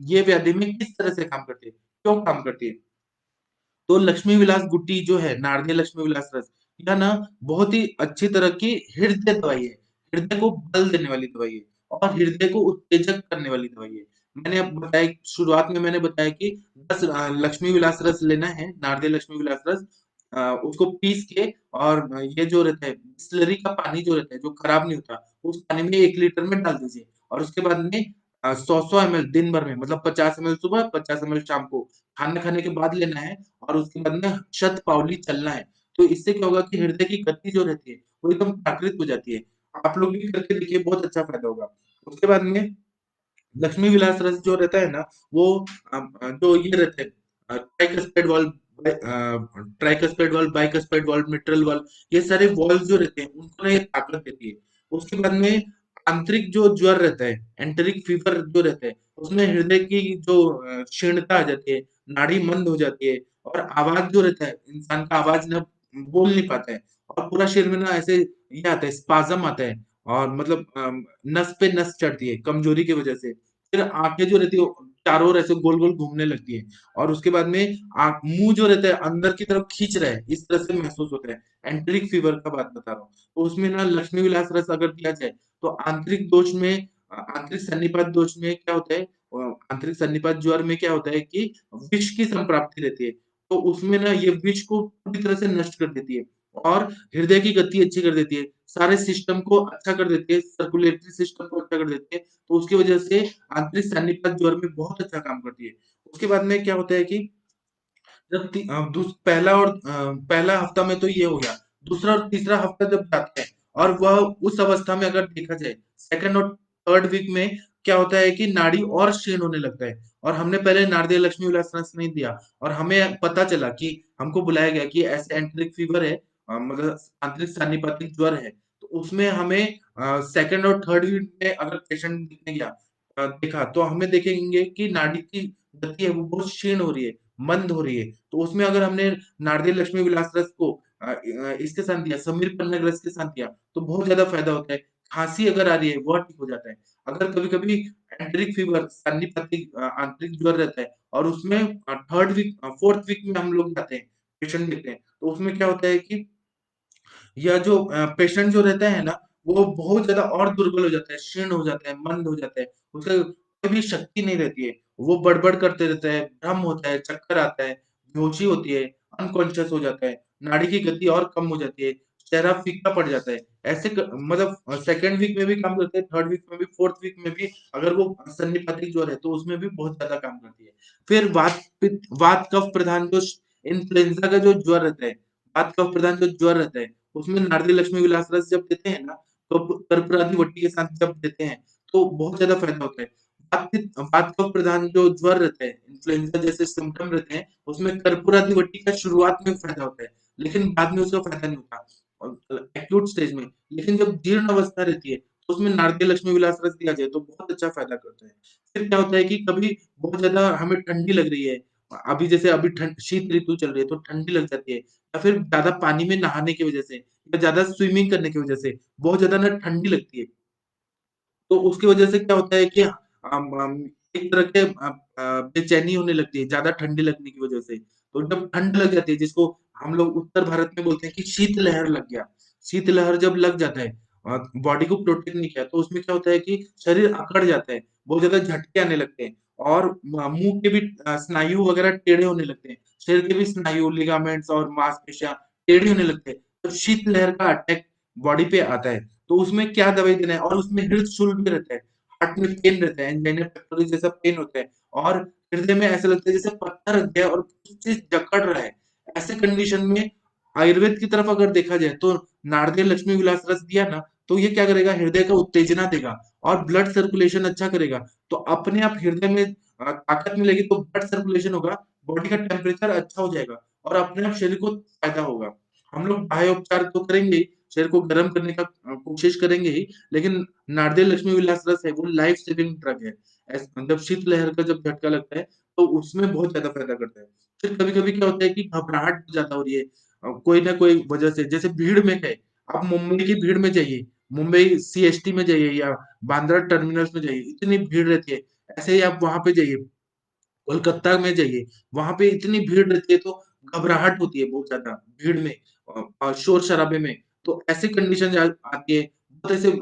ये व्याधि में किस तरह से काम करती है, क्यों काम करती है। तो लक्ष्मी विलास गुट्टी जो है, नारदिय लक्ष्मी विलास रस, यह ना बहुत ही अच्छी तरह की हृदय दवाई है। हृदय को बल देने वाली दवाई है और हृदय को उत्तेजक करने वाली दवाई है। मैंने अब बताया शुरुआत में मैंने बताया कि 10 लक्ष्मी विलास रस लेना है, नारदिय लक्ष्मी विलास रस उसको पीस के और ये जो रहता है बिसलेरी का पानी जो रहता है, जो खराब नहीं होता, उस पानी में 1 लीटर में डाल दीजिए और उसके बाद में 100-100 एमएल दिन भर में मतलब 50 एमएल सुबह, 50 एमएल शाम को, खाना खाने के बाद लेना है और उसके बाद में शतपावली चलना है। तो इससे क्या होगा कि हृदय की गति जो रहती है, वो एकदम प्राकृत हो जाती है। आप लोग भी करके देखिए बहुत अच्छा फ़ायदा होगा। उसके बाद में लक्ष्मी विलास रस जो रहता है ना, वो जो ये रहता है tricuspid valve tricuspid valve, bicuspid valve, mitral valve, ये सारे वाल्व जो रहते हैं, उनको ना ये ताकत देती है। उसके बाद में आंतरिक जो ज्वर रहता है, एंटेरिक फीवर जो रहता है, उसमें हृदय की जो क्षीणता आ जाती है, नाड़ी मंद हो जाती है और आवाज़ जो रहता है, इंसान का आवाज़ ना बोल नहीं पाता है और पूरा शरीर में ना ऐसे ये आता है, स्पाज़म आता है और मतलब नस पे नस चढ़ती है, कमज़ोरी की वजह से। फिर आँखें जो रहती है वो चारों ओर ऐसे गोल-गोल घूमने लगती है और उसके बाद में मुँह जो रहता है अंदर की तरफ खींच रहा है, इस तरह से महसूस होता है। एंटेरिक फीवर का बात बता रहा हूँ। तो उसमें ना लक्ष्मी विलास रस अगर दिया जाए, तो आंतरिक दोष में आंतरिक सन्निपात दोष में क्या होता है आंतरिक सन्निपात ज्वर में क्या होता है कि विष की संप्राप्ति रहती है। तो उसमें ना ये विष को पूरी तरह से नष्ट कर देती है और हृदय की गति अच्छी कर देती है। सारे सिस्टम को अच्छा कर देती है, सर्कुलेटरी सिस्टम को अच्छा कर देती है। तो उसकी वजह से आंतरिक सन्निपात ज्वर में बहुत अच्छा काम करती है। उसके बाद में क्या होता है कि जब पहला हफ्ता में तो ये हो गया। दूसरा और तीसरा हफ्ता जब जाता है और वह उस अवस्था में अगर देखा जाए, सेकंड और थर्ड वीक में क्या होता है कि नाड़ी और क्षीण होने लगता है और हमने पहले नारदिय लक्ष्मी विलास रस नहीं दिया और हमें पता चला कि हमको बुलाया गया कि ऐसे एंटेरिक फीवर है मतलब आंतरिक सन्निपातिक ज्वर है। तो उसमें हमें सेकंड और थर्ड वीक में अगर पेशेंट दिखने गया देखा तो हमें देखेंगे कि नाड़ी की गति है वो बहुत क्षीण हो रही है, मंद हो रही है। तो उसमें अगर हमने नारदिय लक्ष्मी विलास रस को इसके साथ दिया, समीर पन्नग रस के साथ दिया, तो बहुत ज़्यादा फ़ायदा होता है। खाँसी अगर आ रही है, वह ठीक हो जाता है। अगर कभी-कभी एंटेरिक फीवर, सन्निपातिक आंतरिक ज्वर रहता है और उसमें 4th वीक में हम लोग जाते हैं, पेशेंट देखते हैं, तो उसमें क्या होता है कि या जो पेशेंट जो रहता है ना, वो बहुत ज़्यादा और दुर्बल हो जाता है, क्षीण हो जाता है, मंद हो जाता है, उसका कोई भी शक्ति नहीं रहती है। वो बड़बड़ करते रहता है, भ्रम होता है, चक्कर आता है, बेहोशी होती है, अनकॉन्शियस हो जाता है, नाड़ी की गति और कम हो जाती है, चेहरा फीका पड़ जाता है। ऐसे मतलब 2nd वीक में भी काम करते हैं, 3rd वीक में भी, 4th वीक में भी अगर वो सन्निपातिक ज्वर है, तो उसमें भी बहुत ज़्यादा काम करती है। फिर वात, पित्त, वात, कफ प्रधान जो इन्फ्लुएंजा का जो ज्वर रहता है वात कफ प्रधान जो ज्वर रहता है, उसमें नारदी लक्ष्मी विलास रस जब देते हैं ना, तो कर्पूरादि वटी के साथ जब देते हैं, तो बहुत ज़्यादा फ़ायदा होता है। वात कफ प्रधान जो ज्वर रहता है, इन्फ्लुएंजा जैसे सिम्पटम रहते हैं, उसमें कर्पूरादि वटी का शुरुआत में फ़ायदा होता है, लेकिन बाद में उसका फ़ायदा नहीं होता एक्यूट स्टेज में। लेकिन जब जीर्ण अवस्था रहती है, तो उसमें नारदी लक्ष्मी विलास रस दिया जाए, तो बहुत अच्छा फ़ायदा करता है। फिर क्या होता है कि कभी बहुत ज़्यादा हमें ठंडी लग रही है, अभी जैसे अभी ठंड शीत ऋतु चल रही है, तो ठंडी लग जाती है या फिर ज़्यादा पानी में नहाने की वज़ह से या ज़्यादा स्विमिंग करने की वज़ह से बहुत ज़्यादा ना ठंडी लगती है। तो उसकी वजह से क्या होता है कि एक तरह के बेचैनी होने लगती है, ज़्यादा ठंडी लगने की वजह से। तो जब ठंड लग जाती है, जिसको हम लोग उत्तर भारत में बोलते हैं कि शीतलहर लग गया। शीतलहर जब लग जाता है बॉडी को प्रोटेक्ट नहीं किया, तो उसमें क्या होता है कि शरीर अकड़ जाता है, बहुत ज़्यादा झटके आने लगते हैं और मुँह के भी स्नायु वगैरह टेढ़े होने लगते हैं। शरीर के भी स्नायु, लिगामेंट्स और मांसपेशियाँ टेढ़ी होने लगते हैं। तो शीतलहर का अटैक बॉडी पे आता है। तो उसमें क्या दवाई देना है और उसमें हृदशुल्क भी रहता है। हार्ट में पेन रहता है, एंजाइना पेक्टोरिस जैसा पेन होता है और हृदय में ऐसा लगता है जैसे पत्थर रख दिया और कुछ चीज़ जकड़ रहा है। ऐसे कंडीशन में आयुर्वेद की तरफ अगर देखा जाए तो नारदेय लक्ष्मी विलास रस दिया ना, तो ये क्या करेगा हृदय को उत्तेजना देगा और ब्लड सर्कुलेशन अच्छा करेगा। तो अपने आप हृदय में ताकत मिलेगी तो ब्लड सर्कुलेशन होगा, बॉडी का टेम्परेचर अच्छा हो जाएगा और अपने आप शरीर को फ़ायदा होगा। हम लोग बाह्य उपचार तो करेंगे ही, शरीर को गर्म करने का कोशिश करेंगे ही, लेकिन नारदेय लक्ष्मी विलास रस है, वो लाइफ सेविंग ड्रग है। जब शीतलहर का जब झटका लगता है, तो उसमें बहुत ज़्यादा फ़ायदा करता है। फिर कभी-कभी क्या होता है कि घबराहट ज़्यादा हो रही है कोई ना कोई वजह से, जैसे भीड़ में है, आप मुंबई की भीड़ में जाइए, मुंबई सीएसटी में जाइए या बांद्रा टर्मिनल्स में जाइए, इतनी भीड़ रहती है। ऐसे ही आप वहाँ पे जाइए, कोलकाता में जाइए, वहाँ पे इतनी भीड़ रहती है तो घबराहट होती है बहुत ज़्यादा भीड़ में शोर-शराबे में। तो ऐसी कंडीशन आती है, बहुत ऐसे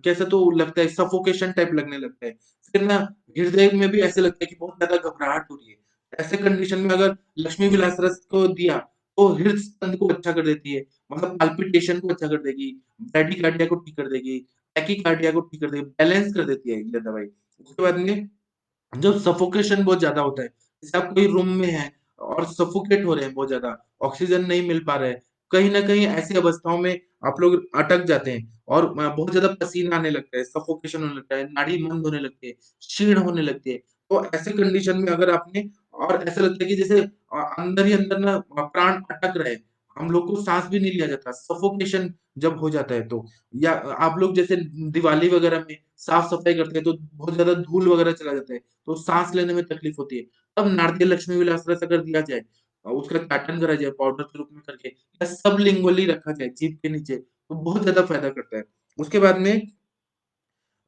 कैसे तो लगता है सफोकेशन टाइप लगने लगता है। फिर ना हृदय में भी ऐसे लगता है कि बहुत ज़्यादा घबराहट हो रही है। ऐसे कंडीशन में अगर लक्ष्मी विलास रस को दिया, तो हृदय स्पंद को अच्छा कर देती है, मतलब पाल्पिटेशन को अच्छा कर देगी, ब्रैडीकार्डिया को ठीक कर देगी, टैकीकार्डिया को ठीक कर देगी, बैलेंस कर देती है ये दवाई। उसके बाद में जब सफोकेशन बहुत ज़्यादा होता है, जैसे आप कोई रूम में हैं और सफोकेट हो रहे हैं बहुत ज़्यादा, ऑक्सीजन नहीं मिल पा रहा है, कहीं न कहीं ऐसी अवस्थाओं में आप लोग अटक जाते हैं और बहुत ज़्यादा पसीना आने लगता है, सफोकेशन होने लगता है, नाड़ी बंद होने लगती है, क्षीण होने लगती है। तो ऐसे कंडीशन में अगर आपने और ऐसा लगता है कि जैसे अंदर ही अंदर ना प्राण अटक रहे हैं, हम लोग को साँस भी नहीं लिया जाता, सफोकेशन जब हो जाता है तो। या आप लोग जैसे दिवाली वगैरह में साफ-सफाई करते हैं तो बहुत ज़्यादा धूल वगैरह चला जाता है। तो साँस लेने में तकलीफ होती है। तब नारदिय लक्ष्मी विलास रस अगर दिया जाए उसका चाटन करा जाए पाउडर के रूप में करके या सबलिंगुअली रखा जाए जीभ के नीचे, तो बहुत ज़्यादा फ़ायदा करता है। उसके बाद में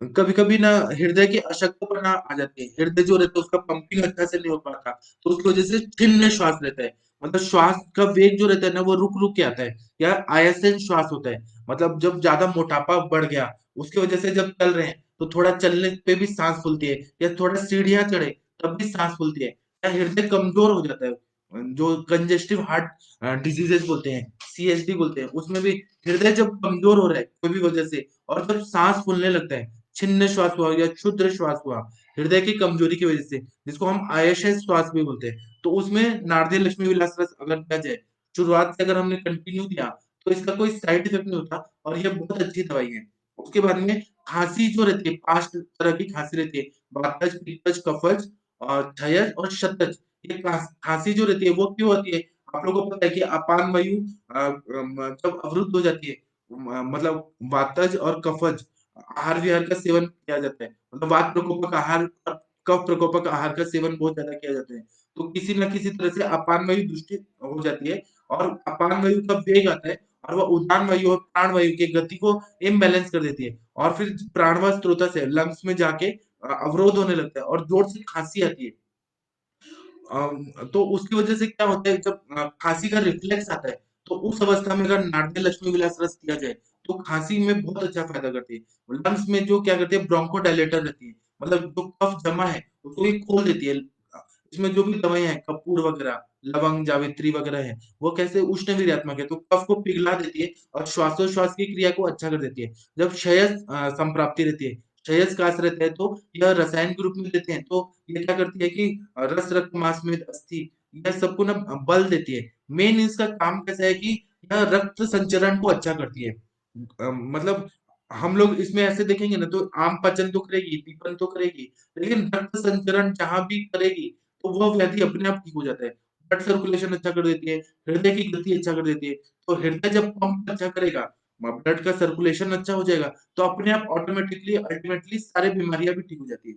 कभी-कभी ना हृदय की अशक्तपना आ जाती है। हृदय जो रहता है उसका पंपिंग अच्छा से नहीं हो पाता, तो उसकी वज़ह से छिन्न श्वास रहता है। मतलब श्वास का वेग जो रहता है ना वो रुक-रुक के आता है या आयासेन श्वास होता है। मतलब जब ज़्यादा मोटापा बढ़ गया, उसकी वज़ह से जब चल रहे हैं, तो थोड़ा चलने पे भी साँस फूलती है या थोड़ा सीढ़ियाँ चढ़े, तब भी साँस फूलती है या हृदय कमज़ोर हो जाता है। जो कंजेस्टिव हार्ट डिसीज़ेज़ बोलते हैं, सीएसडी बोलते हैं, उसमें भी हृदय जब कमज़ोर हो रहा है, कोई भी वज़ह से और जब साँस फूलने लगता है, छिन्न श्वास हुआ या क्षुद्र श्वास हुआ, हृदय की कमजोरी की वजह से, जिसको हम आयशय श्वास भी बोलते हैं। तो उसमें नारदिय लक्ष्मी विलास रस अगर दिया जाए, शुरुआत से अगर हमने कंटिन्यू किया, तो इसका कोई साइड इफेक्ट नहीं होता और ये बहुत अच्छी दवाई है। उसके बाद में खाँसी जो रहती है, 5 तरह की खाँसी रहती है, वातज, पित्तज, कफज और क्षयज और शतज। ये खाँसी जो रहती है, वो क्यों होती है? आप लोगों को पता है कि अपान वायु जब अवरुद्ध हो जाती है, मतलब वातज और कफज आहार-विहार का सेवन किया जाता है। मतलब वात प्रकोपक आहार और कफ प्रकोपक आहार का सेवन बहुत ज़्यादा किया जाता है। तो किसी न किसी तरह से अपान वायु दूषित हो जाती है और अपान वायु का वेग आता है और वह उदान वायु और प्राण वायु की गति को इम्बैलेंस कर देती है और फिर प्राणवायु स्रोत से लंग्स में जाके अवरोध होने लगता है और जोर से खाँसी आती है। तो उसकी वजह से क्या होता है जब खाँसी का रिफ्लेक्स आता है, तो उस अवस्था में अगर नारदिय लक्ष्मी विलास रस दिया जाए, तो खाँसी में बहुत अच्छा फ़ायदा करती है। लंग्स में जो क्या करती है ब्रोंकोडायलेटर रहती है, मतलब जो कफ जमा है, उसको ये खोल देती है। इसमें जो भी दवाइयाँ हैं, कपूर वगैरह, लवंग, जावित्री वगैरह है, वो कैसे उष्ण-वीर्यात्मक है, तो कफ को पिघला देती है और श्वासोच्छ्वास की क्रिया को अच्छा कर देती है। जब क्षयज संप्राप्ति रहती है, क्षयज कास रहता है, तो यह रसायन के रूप में लेते हैं, तो ये क्या करती है कि रस, रक्त, मांस, मेद, अस्थि यह सबको ना बल देती है मेन इसका काम कैसा है कि यह रक्त संचरण को अच्छा करती है। मतलब हम लोग इसमें ऐसे देखेंगे ना, तो आम पाचन तो करेगी, दीपन तो करेगी, लेकिन रक्त संचरण जहां भी करेगी तो वह व्याधि अपने आप ठीक हो जाता है। ब्लड सर्कुलेशन अच्छा कर देती है, हृदय की गति अच्छा कर देती है। तो हृदय जब पंप अच्छा करेगा, ब्लड का सर्कुलेशन अच्छा हो जाएगा, तो अपने आप ऑटोमेटिकली अल्टीमेटली सारी बीमारियां भी ठीक हो जाती है।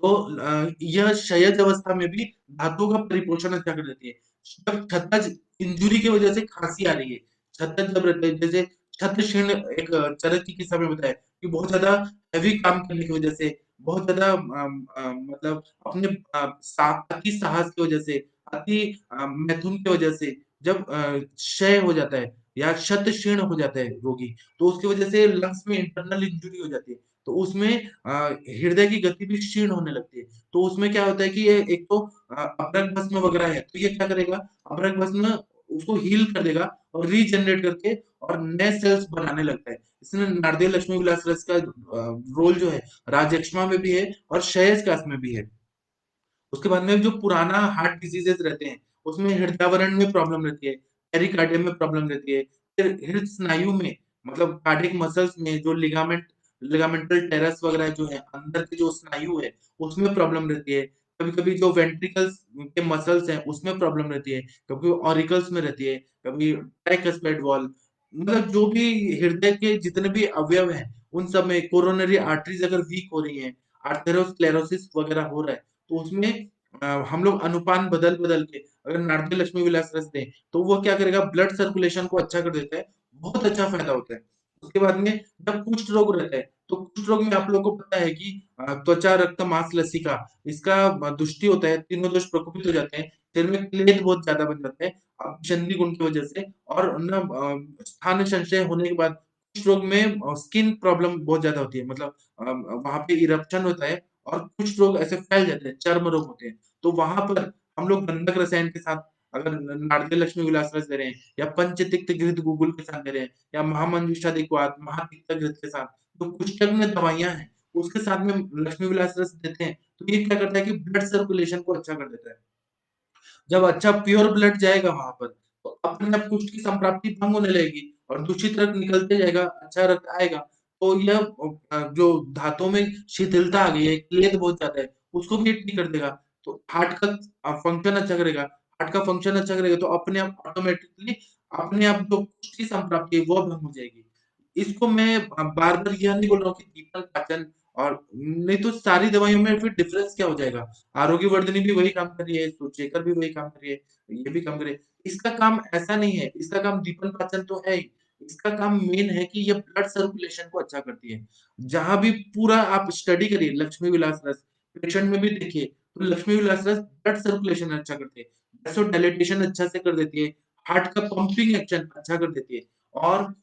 तो यह क्षयज अवस्था में भी धातुओं का परिपोषण अच्छा कर देती है। जब छत्तज इंजुरी की वजह से खांसी आ रही है, छत्तज जब रहता है, जैसे छत्तछिण एक चरक चिकित्सा में बताया कि बहुत ज्यादा हैवी काम करने की वजह से, बहुत ज्यादा मतलब अपने अति साहस की वजह से, अति मैथुन की वजह से जब क्षय हो जाता है या क्षतक्षीण हो जाता है रोगी, तो उसकी वजह से लंग्स में इंटरनल इंजुरी हो जाती है। तो उसमें हृदय की गति भी क्षीण होने लगती है। तो उसमें क्या होता है कि ये एक तो अभ्रक भस्म वगैरह है, तो ये क्या करेगा, अभ्रक भस्म उसको हील कर देगा और रीजनरेट करके और नए सेल्स बनाने लगता है। इसमें नारदेय लक्ष्मी विलास रस का रोल जो है राजयक्ष्मा में भी है और क्षयज में भी है। उसके बाद में जो पुराना हार्ट डिजीजेस रहते हैं, उसमें हृदयावरण में प्रॉब्लम रहती है, पेरिकार्डियम में प्रॉब्लम रहती है, फिर हृदय स्नायु में मतलब कार्डियक मसल्स में जो लिगामेंटल टेरस वगैरह जो है, अंदर के जो स्नायु है, उसमें प्रॉब्लम रहती है। कभी-कभी जो वेंट्रिकल्स के मसल्स हैं, उसमें प्रॉब्लम रहती है, कभी ऑरिकल्स में रहती है, कभी ट्राइकस्पाइड वॉल्व, मतलब जो भी हृदय के जितने भी अवयव हैं, उन सब में कोरोनरी आर्टरीज अगर वीक हो रही हैं, आर्थेरोस्क्लेरोसिस वगैरह हो रहा है, तो उसमें हम लोग अनुपान बदल-बदल के अगर नारदी लक्ष्मी विलास रस दें, तो वो क्या करेगा, ब्लड सर्कुलेशन को अच्छा कर देता है, बहुत अच्छा फ़ायदा होता है। उसके बाद में जब कुष्ठ रोग रहता है, तो कुष्ठ रोग में आप लोगों को पता है कि त्वचा, रक्त, मांस, लसिका इसका दुष्टि होता है, तीनों दोष प्रकोपित हो जाते हैं, शरीर में क्लेद बहुत ज़्यादा बन जाता है, अभिसंधि गुण की वजह से और ना स्थान संशय होने के बाद कुष्ठ रोग में स्किन प्रॉब्लम बहुत ज़्यादा होती है, मतलब वहाँ पे इरप्शन होता है और कुछ लोग ऐसे फैल जाते हैं, चर्म रोग होते हैं। तो वहाँ पर हम लोग गंधक रसायन के साथ अगर नारदेय लक्ष्मी विलास रस दे रहे हैं या पंचतिक्त घृत गुगुल के साथ दे रहे हैं या महामंजूषादिक्वात, महातिक्त घृत के साथ, तो कुष्ठक में दवाइयाँ हैं, उसके साथ में लक्ष्मी विलास रस देते हैं, तो ये क्या करता है कि ब्लड सर्कुलेशन को अच्छा कर देता है। जब अच्छा प्योर ब्लड जाएगा वहाँ पर, तो अपने आप कुष्ठ की संप्राप्ति भंग होने लगेगी और दूषित रक्त निकलते जाएगा, अच्छा रक्त आएगा। तो यह जो धातुओं में शिथिलता आ गई है, क्लेद बहुत ज़्यादा है, उसको भी ठीक कर देगा। तो हार्ट का फंक्शन अच्छा करेगा, हार्ट का फंक्शन अच्छा करेगा तो अपने आप ऑटोमैटिकली अपने आप जो कुष्ठ की संप्राप्ति है, वो भंग हो जाएगी। इसको मैं बार-बार यह नहीं बोल रहा हूँ कि दीपक पाचन और नहीं तो सारी दवाइयों में फिर डिफरेंस क्या हो जाएगा? आरोग्यवर्धिनी भी वही काम कर रही है, सुचेकर भी वही काम कर रही है, ये भी काम कर रही है। इसका काम ऐसा नहीं है, इसका काम दीपन पाचन तो है ही, इसका काम मेन है कि ये ब्लड सर्कुलेशन को अच्छा करती है। जहाँ भी पूरा आप स्टडी करिए लक्ष्मी विलास रस, पेशेंट में भी देखिए, तो लक्ष्मी विलास रस ब्लड सर्कुलेशन अच्छा करती है, वैसोडाइलेटेशन अच्छा से कर देती है, हार्ट का पंपिंग एक्शन अच्छा कर देती है और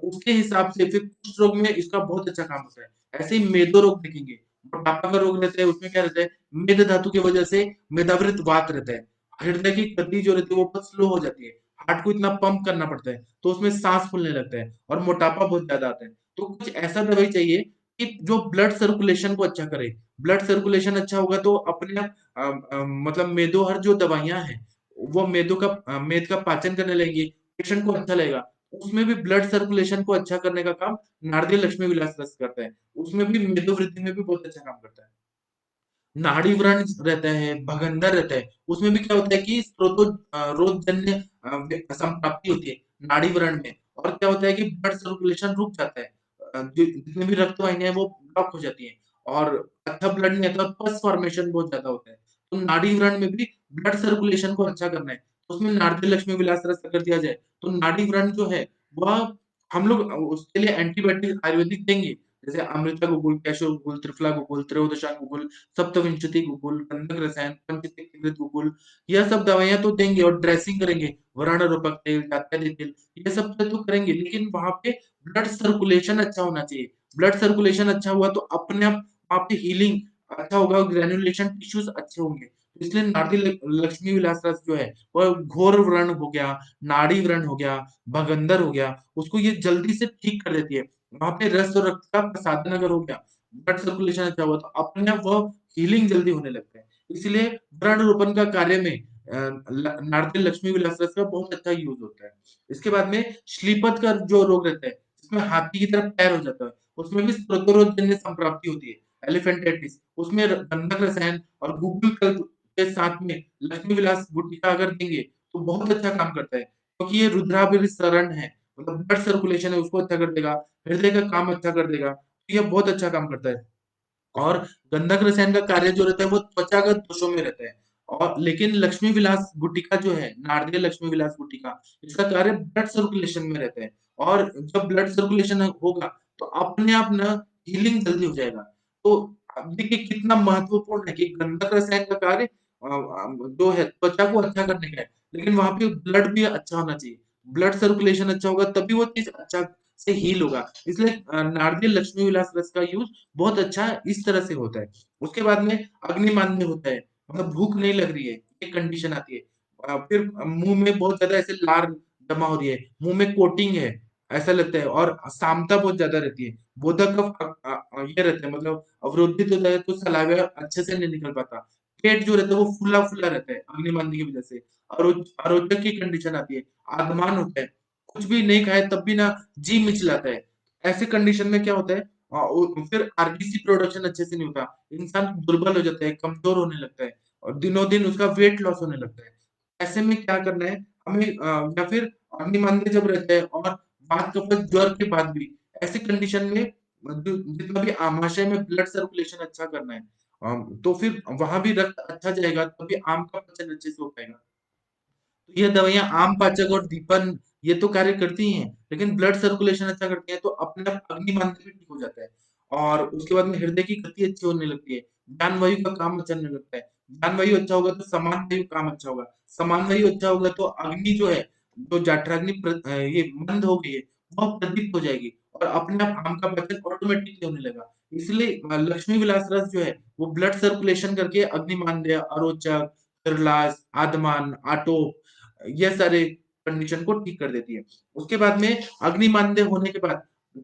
उसके हिसाब से फिर कुष्ठ रोग में इसका बहुत अच्छा काम होता है। ऐसे ही मेदो रोग देखेंगे, मोटापा का रोग रहता है, उसमें क्या रहता है, मेद धातु की वजह से मेदावृत वात रहता है। हृदय की गति जो रहती है वो बहुत स्लो हो जाती है। हार्ट को इतना पंप करना पड़ता है, तो उसमें साँस फूलने लगता है और मोटापा बहुत ज़्यादा आता है। तो कुछ ऐसा दवाई चाहिए कि जो ब्लड सर्कुलेशन को अच्छा करे। ब्लड सर्कुलेशन अच्छा होगा तो अपने आप मतलब मेदोहर जो दवाइयाँ हैं, वो मेद का पाचन करने लगेंगी, पेशेंट को अच्छा लगेगा। उसमें भी ब्लड सर्कुलेशन को अच्छा करने का काम नारदी लक्ष्मी विलास रस करता है। उसमें भी मेदोवृद्धि में भी बहुत अच्छा काम करता है। नाड़ी व्रण रहता है, भगंदर रहता है, उसमें भी क्या होता है कि रोगजन्य संप्राप्ति होती है नाड़ी व्रण में और क्या होता है कि ब्लड सर्कुलेशन रुक जाता है। जितनी भी रक्त वाहिनियाँ हैं वो ब्लॉक हो जाती हैं और अच्छा ब्लड नहीं आता और पस फॉर्मेशन बहुत ज़्यादा होता है। तो नाड़ी व्रण में भी ब्लड सर्कुलेशन को अच्छा करना है, तो उसमें नारदी लक्ष्मी विलास रस अगर दिया जाए, तो नाड़ी व्रण जो है वह हम लोग उसके लिए एंटीबायोटिक आयुर्वेदिक देंगे, जैसे अमृता गुगुल, कैशो गुगुल, त्रिफला गुगुल, त्रयोदशा गुगुल, सप्तविंशति गुगुल, गंधक रसायन, पंचतीर्थकृत गुगुल, यह सब दवाइयाँ तो देंगे और ड्रेसिंग करेंगे, वराण रोपक तेल, जात्यादी तेल, ये सब तो करेंगे, लेकिन वहाँ पे ब्लड सर्कुलेशन अच्छा होना चाहिए। ब्लड सर्कुलेशन अच्छा हुआ तो अपने आप वहाँ पे हीलिंग अच्छा होगा, ग्रैन्युलेशन टिश्यूज़ अच्छे होंगे। तो इसलिए नाडी लक्ष्मी विलास रस जो है, वह घोर व्रण हो गया, नाड़ी व्रण हो गया, भगंदर हो गया, उसको ये जल्दी से ठीक कर देती है। वहाँ पे रस और रक्त का प्रसादन अगर हो गया, ब्लड सर्कुलेशन अच्छा हुआ तो अपने आप वो हीलिंग जल्दी होने लगता है। इसलिए व्रण रोपण का कार्य में नारदेल लक्ष्मी विलास रस का बहुत अच्छा यूज़ होता है। इसके बाद में श्लीपत का जो रोग रहता है, जिसमें हाथी की तरह पैर हो जाता है, उसमें भी स्त्रोतोरजन्य संप्राप्ति होती है, एलिफेंटाइटिस, उसमें गंधक रसायन और गुग्गुल कल्प के साथ में लक्ष्मी विलास गुटिका अगर देंगे, तो बहुत अच्छा काम करता है, क्योंकि ये रुद्राभिसरण है, मतलब ब्लड सर्कुलेशन है उसको अच्छा कर देगा, हृदय का काम अच्छा कर देगा, तो ये बहुत अच्छा काम करता है। और गंधक रसायन का कार्य जो रहता है वो त्वचागत दोषों में रहता है। और लेकिन लक्ष्मी विलास गुटिका जो है, नारदेय लक्ष्मी विलास गुटिका, इसका कार्य ब्लड सर्कुलेशन में रहता है। और जब ब्लड सर्कुलेशन होगा, तो अपने आप ना हीलिंग जल्दी हो जाएगा। तो अब देखिए कितना महत्वपूर्ण है कि गंधक रसायन का कार्य जो है त्वचा को अच्छा करने का है, लेकिन वहाँ पे ब्लड भी अच्छा होना चाहिए। ब्लड सर्कुलेशन अच्छा होगा तभी वो चीज़ अच्छा से हील होगा। इसलिए नारदेय लक्ष्मी विलास रस का यूज़ बहुत अच्छा इस तरह से होता है। उसके बाद में अग्निमांद्य होता है, मतलब भूख नहीं लग रही है, ये कंडीशन आती है। फिर मुँह में बहुत ज़्यादा ऐसे लार जमा हो रही है, मुँह में कोटिंग है, ऐसा लगता है और सामता बहुत ज़्यादा रहती है। बोधक कफ ये रहता है मतलब अवरोधित होता है तो सलाइवा अच्छे से नहीं निकल पाता। पेट जो रहता है वो फूला-फूला रहता है अग्निमांद्य की वजह से। अरोचक की कंडीशन आती है, आत्मान होता है, कुछ भी नहीं खाए तब भी ना जी मिचलाता है। ऐसे कंडीशन में क्या होता है फिर आरबीसी प्रोडक्शन अच्छे से नहीं होता। इंसान दुर्बल हो जाता है, कमज़ोर होने लगता है और दिनों-दिन उसका वेट लॉस होने लगता है। ऐसे में क्या करना है, हमें या फिर अग्निमांद्य जब रहता है और वात कफत ज्वर के बाद भी ऐसी कंडीशन में जितना भी आमाशय में ब्लड सर्कुलेशन अच्छा करना है। तो फिर वहाँ भी रक्त अच्छा जाएगा, तभी आम का पाचन अच्छे से हो पाएगा। तो ये दवाइयाँ आम पाचक और दीपन ये तो कार्य करती ही हैं, लेकिन ब्लड सर्कुलेशन अच्छा करती हैं, तो अपने आप अग्निमांद्य भी ठीक हो जाता है। और उसके बाद में हृदय की गति अच्छी होने लगती है, जानवायु का काम अच्छा होने लगता है। जानवायु अच्छा होगा तो समान वायु काम अच्छा होगा, समान वायु अच्छा होगा तो अग्नि जो है, जो जठराग्नि ये मंद हो गई है, वो प्रदीप्त हो जाएगी और अपने आप आम का पाचन ऑटोमेटिकली होने लगा। इसलिए लक्ष्मी विलास रस जो है, वो ब्लड सर्कुलेशन करके अग्निमांद्य, अरोचक, फिरलास, आदमान, आटो ये सारे कंडीशन को ठीक कर देती है। उसके बाद में अग्निमांद्य होने के बाद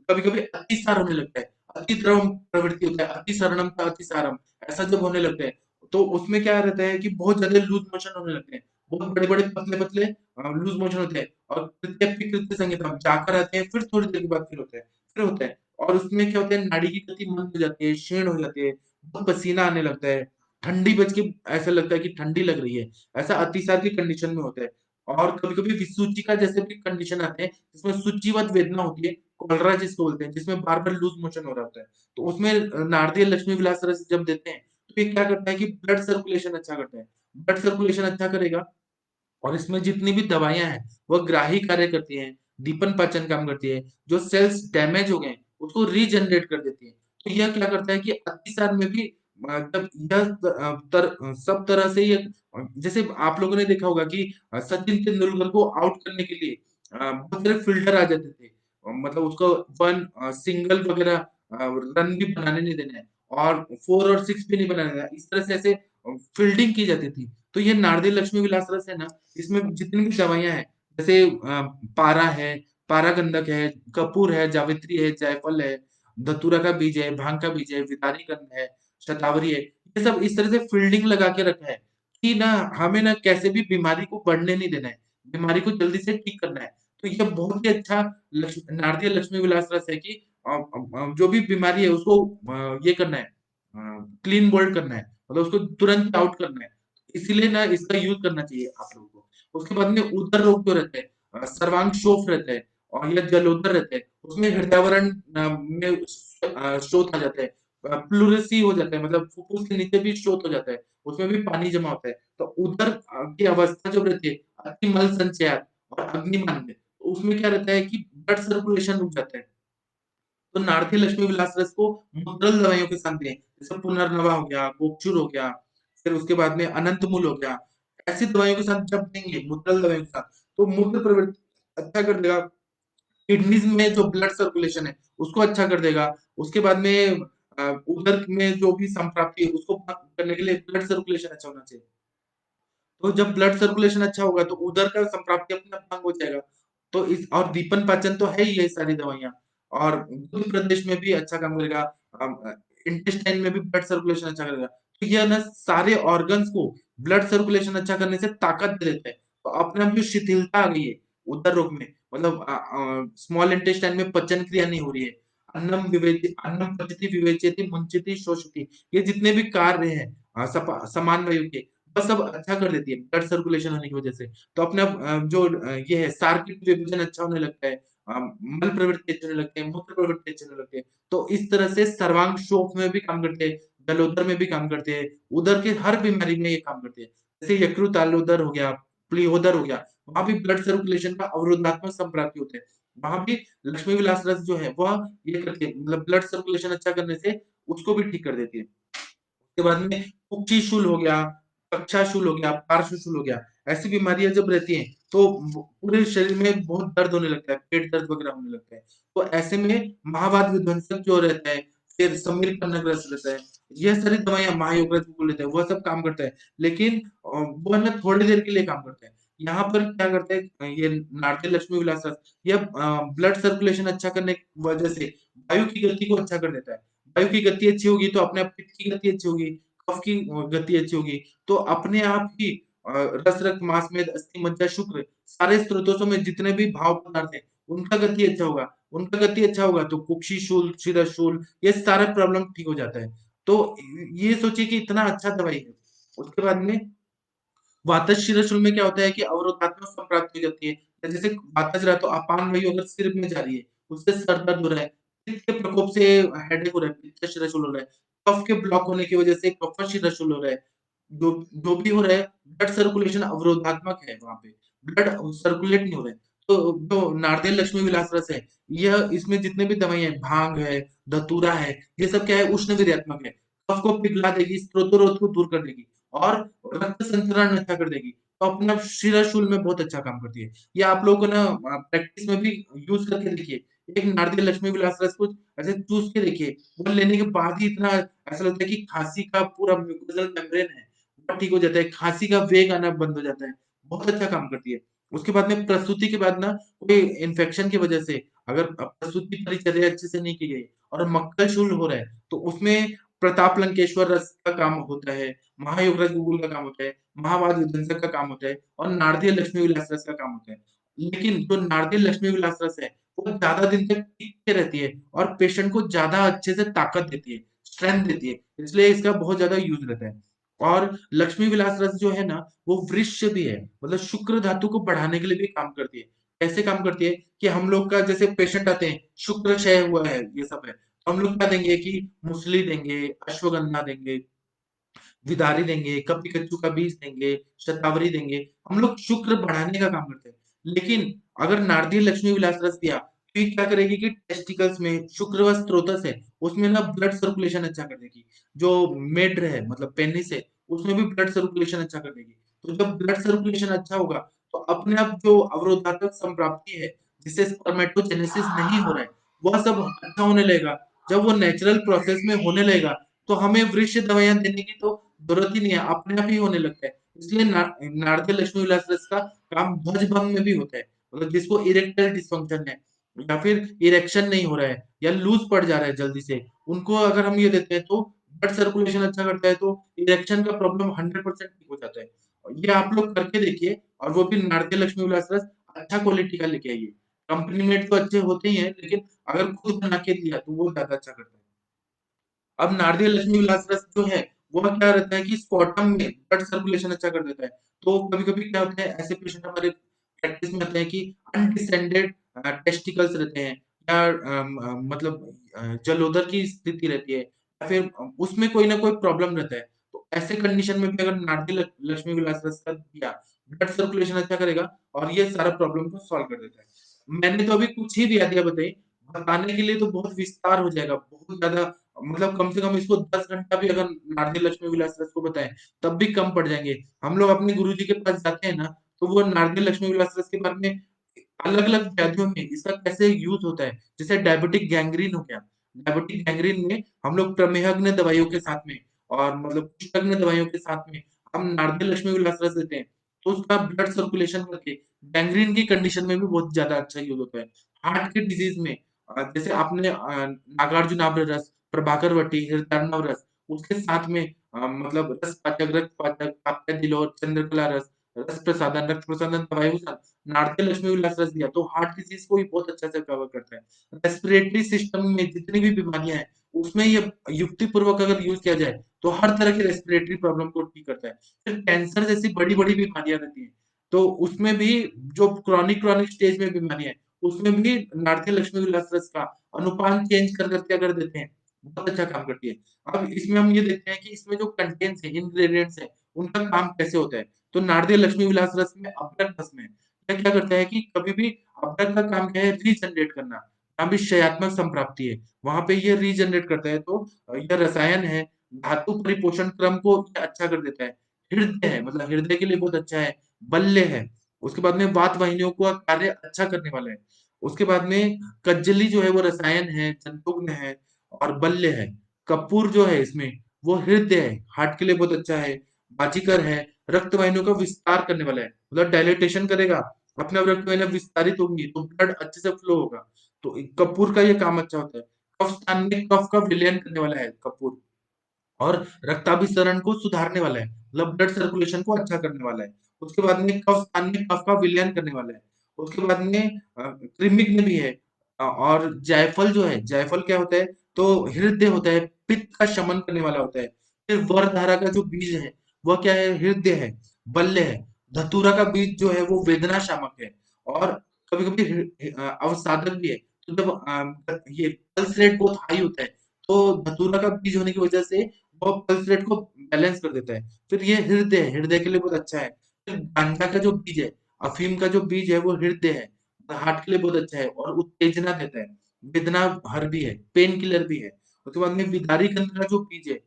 कभी-कभी अतिसार होने लगता है। अतिद्रव प्रवृत्ति होता है, अतिसरणम का अतिसारम ऐसा जब होने लगता है, तो उसमें क्या रहता है कि बहुत ज़्यादा लूज़ मोशन होने लगते हैं। बहुत बड़े-बड़े, पतले-पतले लूज़ मोशन होते हैं और कृत्य संहिता जाकर आते हैं, फिर थोड़ी देर के बाद फिर होता है। और उसमें क्या होता है नाड़ी की गति मंद हो जाती है, क्षीण हो जाती है, बहुत पसीना आने लगता है, ठंडी बज के ऐसा लगता है कि ठंडी लग रही है। ऐसा अतिसार की कंडीशन में होता है। और कभी-कभी विसूचिका जैसे भी कंडीशन आते हैं, जिसमें सूचीबद्ध वेदना होती है, कॉलरा जिसको बोलते हैं, जिसमें बार-बार लूज़ मोशन हो रहा होता है। तो उसमें नारदियल लक्ष्मी विलास रस जब देते हैं, तो ये क्या करता है कि ब्लड सर्कुलेशन अच्छा करता है। ब्लड सर्कुलेशन अच्छा करेगा और इसमें जितनी भी दवाइयाँ हैं, वो ग्राही कार्य करती हैं, दीपन पाचन काम करती है, जो सेल्स डैमेज हो गए हैं, उसको रीजनरेट कर देती है। तो यह क्या करता है कि अतिसार में भी जब सब तरह से ये जैसे आप लोगों ने देखा होगा कि सचिन तेंदुलकर को आउट करने के लिए बहुत सारे फ़िल्टर आ जाते थे। मतलब उसको सिंगल वगैरह रन भी बनाने नहीं देना है और 4 और 6 भी नहीं बनाने देना है। इस तरह से ऐसे फ़ील्डिंग की जाती थी। तो ये नारदी लक्ष्मी विलास रस है ना, इसमें जितनी भी दवाइयाँ हैं, जैसे पारा है, पारा गंधक है, कपूर है, जावित्री है, जायफल है, धतूरा का बीज है, भांग का बीज है, विटारी गंध है, शतावरी है, ये सब इस तरह से फ़ील्डिंग लगा के रखा है, कि ना हमें ना कैसे भी बीमारी को बढ़ने नहीं देना है, बीमारी को जल्दी से ठीक करना है। तो ये बहुत ही अच्छा नारदी लक्ष्मी विलास रस है कि जो भी बीमारी है उसको ये करना है क्लीन बोल्ड करना है, मतलब उसको तुरंत आउट करना है। इसीलिए ना इसका यूज़ करना चाहिए आप लोगों को। उसके बाद में उदर रोग जो रहता है सर्वांग शोथ रहता है और या जलोदर रहता है, उसमें हृदयावरण में शोथ आ जाता है। प्लूरेसी हो जाता है मतलब फुफ्फुस के नीचे भी शोथ हो जाता है, उसमें भी पानी जमा होता है। तो उदर की अवस्था जब रहती है, अतिमल संचयात और अग्निमांद्य, तो उसमें क्या रहता है कि ब्लड सर्कुलेशन रुक जाता है। तो नारथी लक्ष्मी विलास रस को मुद्रल दवाइयों के साथ दें, जैसे पुनर्नवा हो गया, गोपचूर हो गया, फिर उसके बाद में अनंतमूल हो गया। ऐसी दवाइयों के साथ जब देंगे मुद्रल दवाइयों के साथ, तो मूत्र प्रवृत्ति अच्छा कर देगा। किडनीज़ में जो ब्लड सर्कुलेशन है, उसको अच्छा कर देगा। उसके बाद में उदर में जो भी संप्राप्ति है, उसको भंग करने के लिए ब्लड सर्कुलेशन अच्छा होना चाहिए। तो जब ब्लड सर्कुलेशन अच्छा होगा तो उदर का संप्राप्ति अपने आप भंग हो जाएगा। तो इस और दीपन पाचन तो है ही ये सारी दवाइयाँ और गुद प्रदेश में भी अच्छा काम करेगा। इंटेस्टाइन में भी ब्लड सर्कुलेशन अच्छा करेगा। तो ये ना सारे ऑर्गन्स को ब्लड सर्कुलेशन अच्छा करने से ताकत दे देता है। तो अपने आप जो शिथिलता आ गई है उदर रोग में, मतलब स्मॉल इंटेस्टाइन में पचन क्रिया नहीं हो रही है। अन्नम पचति विवेचयति मुंचति शोषति, ये जितने भी कार्य हैं समान वायु के, वह सब अच्छा कर देती है ब्लड सर्कुलेशन होने की वजह से। तो अपना ये है सार्किक विभाजन अच्छा होने लगता है, मल प्रवृत्ति अच्छी होने लगती है, मूत्र प्रवृत्ति अच्छी होने लगती है। तो इस तरह से सर्वांग शोफ में भी काम करते हैं, जलोदर में भी काम करते हैं, उदर की हर बीमारी में ये काम करते हैं। जैसे यकृत तालोदर हो गया, प्लीहोदर हो गया, वहाँ भी ब्लड सर्कुलेशन का अवरोधात्मक संप्राप्ति होते हैं। वहाँ भी लक्ष्मी विलास रस जो है वह ये करती है, मतलब ब्लड सर्कुलेशन अच्छा करने से उसको भी ठीक कर देती है। उसके बाद में कुक्षिशूल हो गया, कक्षाशूल हो गया, पार्श्वशूल हो गया, ऐसी बीमारियां जब रहती हैं तो पूरे शरीर में बहुत दर्द होने लगता है, पेट दर्द वगैरह होने लगता है। तो ऐसे में महावात विध्वंसक जो रहता है, फिर समीर पन्नाग्रस्त रहता है, यह सारी दवाइयां महायोगरज को लेते हैं, वह सब काम करता है। लेकिन वो है ना थोड़ी देर के लिए काम करता है। यहाँ पर क्या करते हैं ये नाट्य लक्ष्मी विलास रस, यह ब्लड सर्कुलेशन अच्छा करने की वजह से वायु की गति को अच्छा कर देता है। वायु की गति अच्छी होगी तो अपने आप पित्त की गति अच्छी होगी, कफ की गति अच्छी होगी, तो अपने आप ही रस, रक्त, मांस, मेद, अस्थि, मज्जा, शुक्र, सारे स्रोतों में जितने भी भाव पदार्थ हैं, उनका गति अच्छा होगा। उनका गति अच्छा होगा तो कुक्षिशूल, शिरशूल, ये सारा प्रॉब्लम ठीक हो जाता है। तो ये सोचिए कि इतना अच्छा दवाई है। उसके बाद में वातज में क्या होता है कि अवरोधात्मक संप्राप्ति हो जाती है। जैसे वातज रहा तो अपान वायु अगर सिर में जा रही है, उससे सर दर्द हो रहा है, पित्त के प्रकोप से हेडेक हो रहा है, पित्त शिरशूल हो रहा है, कफ के ब्लॉक होने की वजह से कफ शिरशूल हो रहा है, जो जो भी हो रहा है, ब्लड सर्कुलेशन अवरोधात्मक है वहाँ पे, ब्लड सर्कुलेट नहीं हो रहा है। तो जो नारदेल लक्ष्मी विलास रस है, यह इसमें जितने भी दवाइयाँ हैं, भांग है, धतूरा है, ये सब क्या है उष्ण वीर्यात्मक है। कफ को पिघला देगी, स्त्रोतोरोध को दूर कर देगी और रक्त संचरण अच्छा कर देगी। तो अपना शिराशूल में बहुत अच्छा काम करती है। ये आप लोगों को ना प्रैक्टिस में भी यूज़ करके देखिए। एक नारदेल लक्ष्मी विलास रस को ऐसे चूस के देखिए, वो लेने के बाद ही इतना ऐसा लगता है कि खाँसी का पूरा म्यूकोज़ल मेम्ब्रेन है, वो ठीक हो जाता है, खाँसी का वेग आना बंद हो जाता है। बहुत अच्छा काम करती है। उसके बाद में प्रसूति के बाद ना कोई इन्फेक्शन की वजह से अगर प्रसूति परिचर्या अच्छे से नहीं की गई और मक्कल शूल हो रहा है, तो उसमें प्रताप लंकेश्वर रस का काम होता है, महायोगराज गुगुल का काम होता है, महावाद विध्वंसक का काम होता है और नारदीय लक्ष्मी विलास रस का काम होता है। लेकिन जो नारदीय लक्ष्मी विलास रस है, वो ज़्यादा दिन तक टिक के रहती है और पेशेंट को ज़्यादा अच्छे से ताकत देती है, स्ट्रेंथ देती है, इसलिए इसका बहुत ज़्यादा यूज़ रहता है। और लक्ष्मी विलास रस जो है ना, वो वृक्ष भी है, मतलब शुक्र धातु को बढ़ाने के लिए भी काम करती है। कैसे काम करती है कि हम लोग का जैसे पेशेंट आते हैं, शुक्र क्षय हुआ है, ये सब है, तो हम लोग क्या देंगे कि मूसली देंगे, अश्वगंधा देंगे, विदारी देंगे, कपी-कच्चू का बीज देंगे, शतावरी देंगे, हम लोग शुक्र बढ़ाने का काम करते हैं। लेकिन अगर नारदी लक्ष्मी विलास रस दिया, तो ये क्या करेगी कि टेस्टिकल्स में शुक्र व स्त्रोतस है, उसमें ना ब्लड सर्कुलेशन अच्छा कर देगी। जो मेड है मतलब पेनिस है, उसमें भी ब्लड सर्कुलेशन अच्छा कर देगी। तो जब ब्लड सर्कुलेशन अच्छा होगा, तो अपने आप जो अवरोधात्मक संप्राप्ति है, जिससे स्पर्मेटोजेनेसिस नहीं हो रहा है, वह सब अच्छा होने लगेगा। जब वो नेचुरल प्रोसेस में होने लगेगा, तो हमें वृक्ष दवाइयाँ देने की तो ज़रूरत ही नहीं है, अपने आप ही होने लगता है। इसलिए नारद लक्ष्मी विलास रस का काम ध्वजभंग में भी होता है। मतलब जिसको इरेक्टाइल डिसफंक्शन है या फिर इरेक्शन नहीं हो रहा है या लूज़ पड़ जा रहा है जल्दी से, उनको अगर हम ये देते हैं तो ब्लड सर्कुलेशन अच्छा करता है, तो इरेक्शन का प्रॉब्लम 100% ठीक हो जाता है। और ये आप लोग करके देखिए और वो भी नारद लक्ष्मी विलास रस अच्छा क्वालिटी का लेके आइए। कंपनी मेड तो अच्छे होते ही हैं, लेकिन अगर खुद बना के दिया तो वो ज़्यादा अच्छा करता है। अब नारदी लक्ष्मी विलास रस जो है, वह क्या रहता है कि स्पोटम में ब्लड सर्कुलेशन अच्छा कर देता है। तो कभी-कभी क्या होता है ऐसे पेशेंट हमारे प्रैक्टिस में आते हैं कि अनडिसेंडेड टेस्टिकल्स रहते हैं या मतलब जलोदर की स्थिति रहती है या फिर उसमें कोई ना कोई प्रॉब्लम रहता है। तो ऐसे कंडीशन में भी अगर नारदी लक्ष्मी विलास रस का दिया, ब्लड सर्कुलेशन अच्छा करेगा और ये सारा प्रॉब्लम को सॉल्व कर देता है। मैंने तो अभी कुछ ही व्याधियाँ बताई, बताने के लिए तो बहुत विस्तार हो जाएगा, बहुत ज़्यादा, मतलब कम से कम इसको 10 घंटा भी अगर नारदी लक्ष्मी विलास रस को बताएँ, तब भी कम पड़ जाएँगे। हम लोग अपने गुरुजी के पास जाते हैं ना, तो वो नारदी लक्ष्मी विलास रस के बारे में अलग-अलग व्याधियों में इसका कैसे यूज़ होता है, जैसे डायबिटिक गैंग्रीन हो गया। डायबिटिक गैंग्रीन में हम लोग प्रमेहग्न दवाइयों के साथ में और मतलब कुष्ठग्न दवाइयों के साथ में हम नारदी लक्ष्मी विलास रस देते हैं, तो उसका ब्लड सर्कुलेशन करके गैंग्रीन की कंडीशन में भी बहुत ज़्यादा अच्छा यूज़ होता है। हार्ट के डिजीज़ में जैसे आपने नागार्जुन आम्र रस, प्रभाकर वटी, हृदयार्णव रस, उसके साथ में मतलब रस पाचक, रक्त पाचक, तात्या दिलोर, चंद्रकला रस, रस प्रसादन, रक्त प्रसादन दवाइयों के साथ नारदियल लक्ष्मी विलास रस दिया तो हार्ट डिजीज़ को भी बहुत अच्छा से कवर करता है। रेस्पिरेटरी सिस्टम में जितनी भी बीमारियाँ हैं, उसमें ये युक्तिपूर्वक अगर यूज़ किया जाए, तो हर तरह की रेस्पिरेटरी प्रॉब्लम को ठीक करता है। फिर कैंसर जैसी बड़ी-बड़ी बीमारियाँ रहती हैं, तो उसमें भी जो क्रोनिक स्टेज में बीमारियाँ हैं, उसमें भी नारदियल लक्ष्मी विलास रस का अनुपान चेंज कर करके अगर देते हैं, बहुत अच्छा काम करती है। अब इसमें हम ये देखते हैं कि इसमें जो कंटेंट्स हैं, इंग्रीडिएंट्स हैं, उनका काम कैसे होता है। तो नारदियल लक्ष्मी विलास रस में अदरक रस में यह क्या करता है कि कभी भी अदरक का काम क्या है रीजनरेट करना, जहाँ भी क्षयात्मक संप्राप्ति है, वहाँ पे ये रीजनरेट करता है तो यह रसायन है, धातु परिपोषण क्रम को ये अच्छा कर देता है। हृदय है, मतलब हृदय के लिए बहुत अच्छा है, बल्य है, उसके बाद में वात वाहिनियों का कार्य अच्छा करने वाला है। उसके बाद में कज्जली जो है वो रसायन है, जंतुघ्न है और बल्य है। कपूर जो है इसमें वो हृदय है, हार्ट के लिए बहुत अच्छा है। बाजीगर है, रक्त वाहिनियों का विस्तार करने वाला है, मतलब डायलेटेशन करेगा, अपने आप रक्त वाहिनियाँ विस्तारित होंगी, तो ब्लड अच्छे से फ्लो होगा। तो कपूर का ये काम अच्छा होता है। कफ स्थान में कफ का विलयन करने वाला है कपूर। और रक्ताभिसरण को सुधारने वाला है, मतलब ब्लड सर्कुलेशन को अच्छा करने वाला है। उसके बाद में कफ स्थान में कफ का विलयन करने वाला है। उसके बाद में कृमिघ्न भी है और जायफल जो है, जायफल क्या होता है? तो हृदय होता है, पित्त का शमन करने वाला होता है। फिर वरधारा का जो बीज है, वह क्या है? हृदय है, बल्य है। धतूरा का बीज जो है, वो वेदना शामक है और कभी-कभी अवसाधक भी है। तो जब ये पल्स रेट बहुत हाई होता है, तो धतूरा का बीज होने की वजह से वो पल्स रेट को बैलेंस कर देता है। फिर ये हृदय है, हृदय के लिए बहुत अच्छा है। फिर गांजा का जो बीज है, अफीम का जो बीज है वो हृदय है, हार्ट के लिए बहुत अच्छा है और उत्तेजना देता है, वेदना हर भी है, पेन किलर भी है। उसके बाद में विदारी कंद का जो बीज है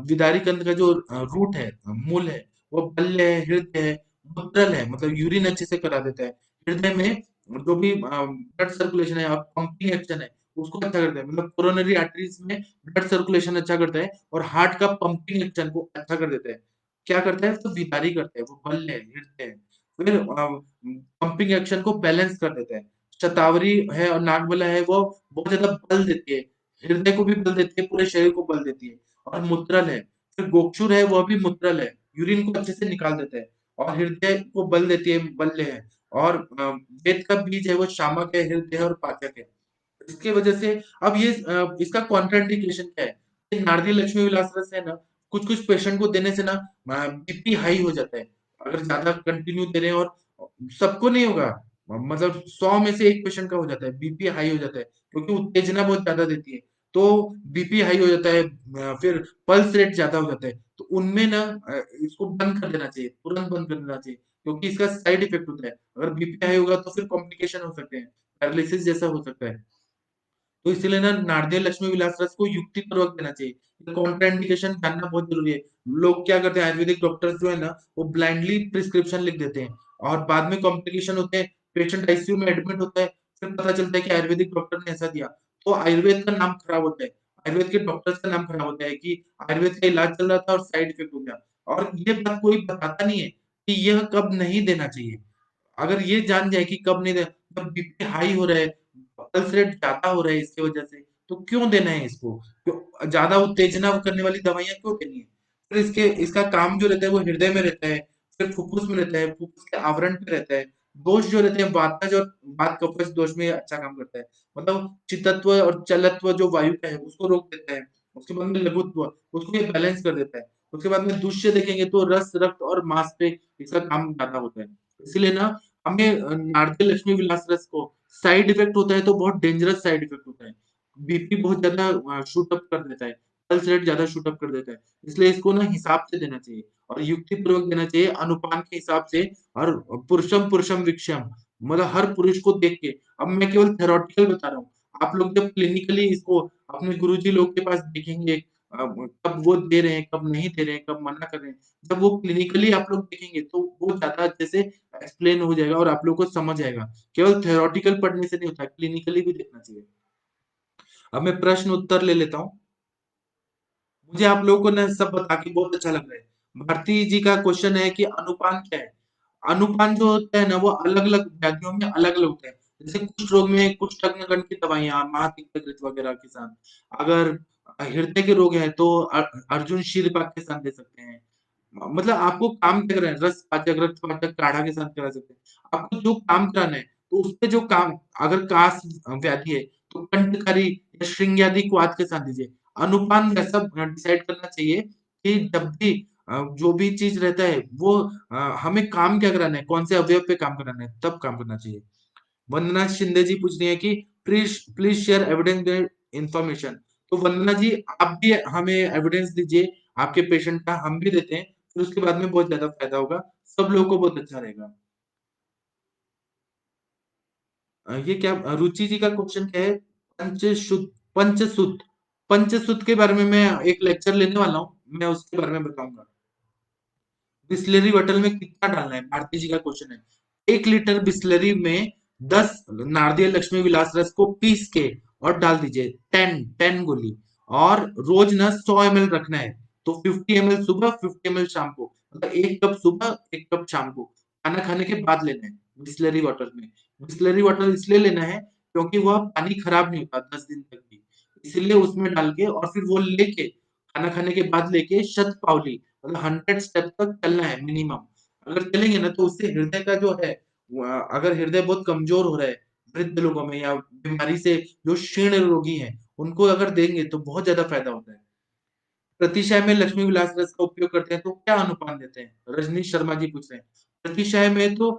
विदारी कंद का जो रूट है, मूल है, वो बल्य है, हृदय है, मूत्रल है, मतलब यूरिन अच्छे से करा देता है। हृदय में जो भी ब्लड सर्कुलेशन है और पंपिंग एक्शन है, उसको अच्छा करता है। मतलब कोरोनरी आर्टरीज में ब्लड सर्कुलेशन अच्छा करता है और हार्ट का पंपिंग एक्शन को अच्छा कर देता है। क्या करता है? तो बीमारी करता है, वो बल है, हृदय है। फिर पंपिंग एक्शन को बैलेंस कर देता है। शतावरी है और नागबला है, वो बहुत ज़्यादा बल देती है। हृदय को भी बल देती है, पूरे शरीर को बल देती है और मूत्रल है। फिर गोक्षुर है, वह भी मूत्रल है, यूरिन को अच्छे से निकाल देता है और हृदय को बल देती है, बल्य है और वेद का बीज है, वो शामक है, हृदय है और पाचक है। इसकी वजह से अब ये इसका कॉन्ट्राइंडिकेशन क्या है? ये नारदी लक्ष्मी विलास रस है ना, कुछ-कुछ पेशेंट को देने से ना बीपी हाई हो जाता है। अगर ज़्यादा कंटिन्यू दे रहे हैं और सबको नहीं होगा, मतलब 100 में से 1 पेशेंट का हो जाता है, बीपी हाई हो जाता है, क्योंकि उत्तेजना बहुत ज़्यादा देती है। तो बीपी हाई हो जाता है फिर पल्स रेट ज़्यादा हो जाता है। तो उनमें ना इसको बंद कर देना चाहिए, तुरंत बंद कर देना चाहिए, क्योंकि इसका साइड इफेक्ट होता है। अगर बीपी हाई होगा तो फिर कॉम्प्लिकेशन हो सकते हैं, पैरालिसिस जैसा हो सकता है। तो इसीलिए ना नारदियल लक्ष्मी विलास रस को युक्तिपूर्वक देना चाहिए। कॉन्ट्राइंडिकेशन जानना बहुत ज़रूरी है। लोग क्या करते हैं आयुर्वेदिक डॉक्टर्स जो है ना, वो ब्लाइंडली प्रिस्क्रिप्शन लिख देते हैं और बाद में कॉम्प्लिकेशन होते हैं, पेशेंट आईसीयू में एडमिट होता है, फिर पता चलता है कि आयुर्वेदिक डॉक्टर ने ऐसा दिया। तो आयुर्वेद का नाम खराब होता है, आयुर्वेद के डॉक्टर्स का नाम खराब होता है कि आयुर्वेद का इलाज चल रहा था और साइड इफेक्ट हो गया। और ये बात कोई बताता नहीं है कि यह कब नहीं देना चाहिए। अगर ये जान जाए कि कब नहीं देना, जब बीपी हाई हो रहा है, पल्स रेट ज़्यादा हो रहा है इसकी वजह से, तो क्यों देना है इसको? क्यों ज़्यादा उत्तेजना करने वाली दवाइयाँ क्यों देनी है? फिर इसका काम जो रहता है वो हृदय में रहता है, फिर फुफ्फुस में रहता है, फुफ्फुस के आवरण पे रहता है। दोष जो रहते हैं वातज और वात कफज दोष में अच्छा काम करता है। मतलब चित्तत्व और चलत्व जो वायु का है उसको रोक देता है। उसके बाद में लघुत्व, उसको ये बैलेंस कर देता है। उसके बाद में दूष्य देखेंगे तो रस, रक्त और मांस पे इसका काम ज़्यादा होता है। इसीलिए ना हमें नारदियल लक्ष्मी विलास रस को साइड इफेक्ट होता है तो बहुत डेंजरस साइड इफेक्ट होता है। बीपी बहुत ज़्यादा शूट अप कर देता है, पल्स रेट ज़्यादा शूट अप कर देता है। इसलिए इसको ना हिसाब से देना चाहिए और युक्तिपूर्वक देना चाहिए अनुपान के हिसाब से और पुरुषम पुरुषम वीक्षम, मतलब हर पुरुष को देख के। अब मैं केवल थ्योरेटिकल बता रहा हूँ। आप लोग जब क्लिनिकली इसको अपने गुरुजी लोग के पास देखेंगे कब वो दे रहे हैं, कब नहीं दे रहे हैं, कब मना कर रहे हैं। जब वो क्लिनिकली आप लोग देखेंगे तो वो ज़्यादा अच्छे से एक्सप्लेन हो जाएगा और आप लोग को समझ आएगा। केवल थ्योरेटिकल पढ़ने से नहीं होता है, क्लिनिकली भी देखना चाहिए। अब मैं प्रश्न उत्तर ले लेता हूँ। मुझे आप लोगों को ना सब बता के बहुत अच्छा लग रहा है। भारती जी का क्वेश्चन है कि अनुपान क्या है? अनुपान जो होता है ना वो अलग-अलग व्याधियों में अलग-अलग होता है। जैसे कुष्ठ रोग में कुष्ठग्न की दवाइयाँ, महातिक्तकृत वगैरह के साथ। अगर हृदय के रोग है तो अर्जुन शीरपाक के साथ दे सकते हैं। मतलब आपको काम क्या कराना है, रस पाचक, रक्त पाचक काढ़ा के साथ करा सकते हैं। आपको जो काम कराना है, तो उसपे जो काम अगर कास व्याधि है, तो कंठकारी या श्रृंग क्वाथ के साथ दीजिए। अनुपान वैसा डिसाइड करना चाहिए कि जब भी जो भी चीज़ रहता है, वो हमें काम क्या कराना है, कौन से अवयव पे काम कराना है, तब काम करना चाहिए। वंदना शिंदे जी पूछ रही है कि please please share evidence based information. तो वंदना जी, आप भी हमें एविडेंस दीजिए आपके पेशेंट का, हम भी देते हैं, फिर उसके बाद में बहुत ज्यादा फायदा होगा, सब लोगों को बहुत अच्छा रहेगा। ये क्या रुचि जी का क्वेश्चन क्या है? पंचशुद्ध, पंचसुत, पंचसुत के बारे में मैं एक लेक्चर लेने वाला हूँ, मैं उसके बारे में बताऊंगा। बिस्लेरी बॉटल में कितना डालना है, भारती जी का क्वेश्चन है। 1 लीटर बिस्लेरी में 10 नारदिय लक्ष्मी विलास रस को पीस के और डाल दीजिए, 10 गोली। और रोज ना 100 ml रखना है, तो 50 ml सुबह, 50 ml शाम को, मतलब 1 कप सुबह, 1 कप शाम को, खाना खाने के बाद लेना है। बिस्लेरी वाटर में, बिस्लेरी वाटर इसलिए लेना है क्योंकि वह पानी खराब नहीं होता 10 दिन तक भी, इसीलिए उसमें डाल के और फिर वो लेके खाना खाने के बाद लेके शतपावली, मतलब 100 स्टेप तक चलना है मिनिमम। अगर चलेंगे ना तो उससे हृदय का जो है, अगर हृदय बहुत कमजोर हो रहा है वृद्ध लोगों में या बीमारी से जो क्षीण रोगी हैं, उनको अगर देंगे तो बहुत ज्यादा फायदा होता है। प्रतिशय में लक्ष्मी विलास रस का उपयोग करते हैं तो क्या अनुपान देते हैं, रजनीश शर्मा जी पूछ रहे हैं। प्रतिशय में तो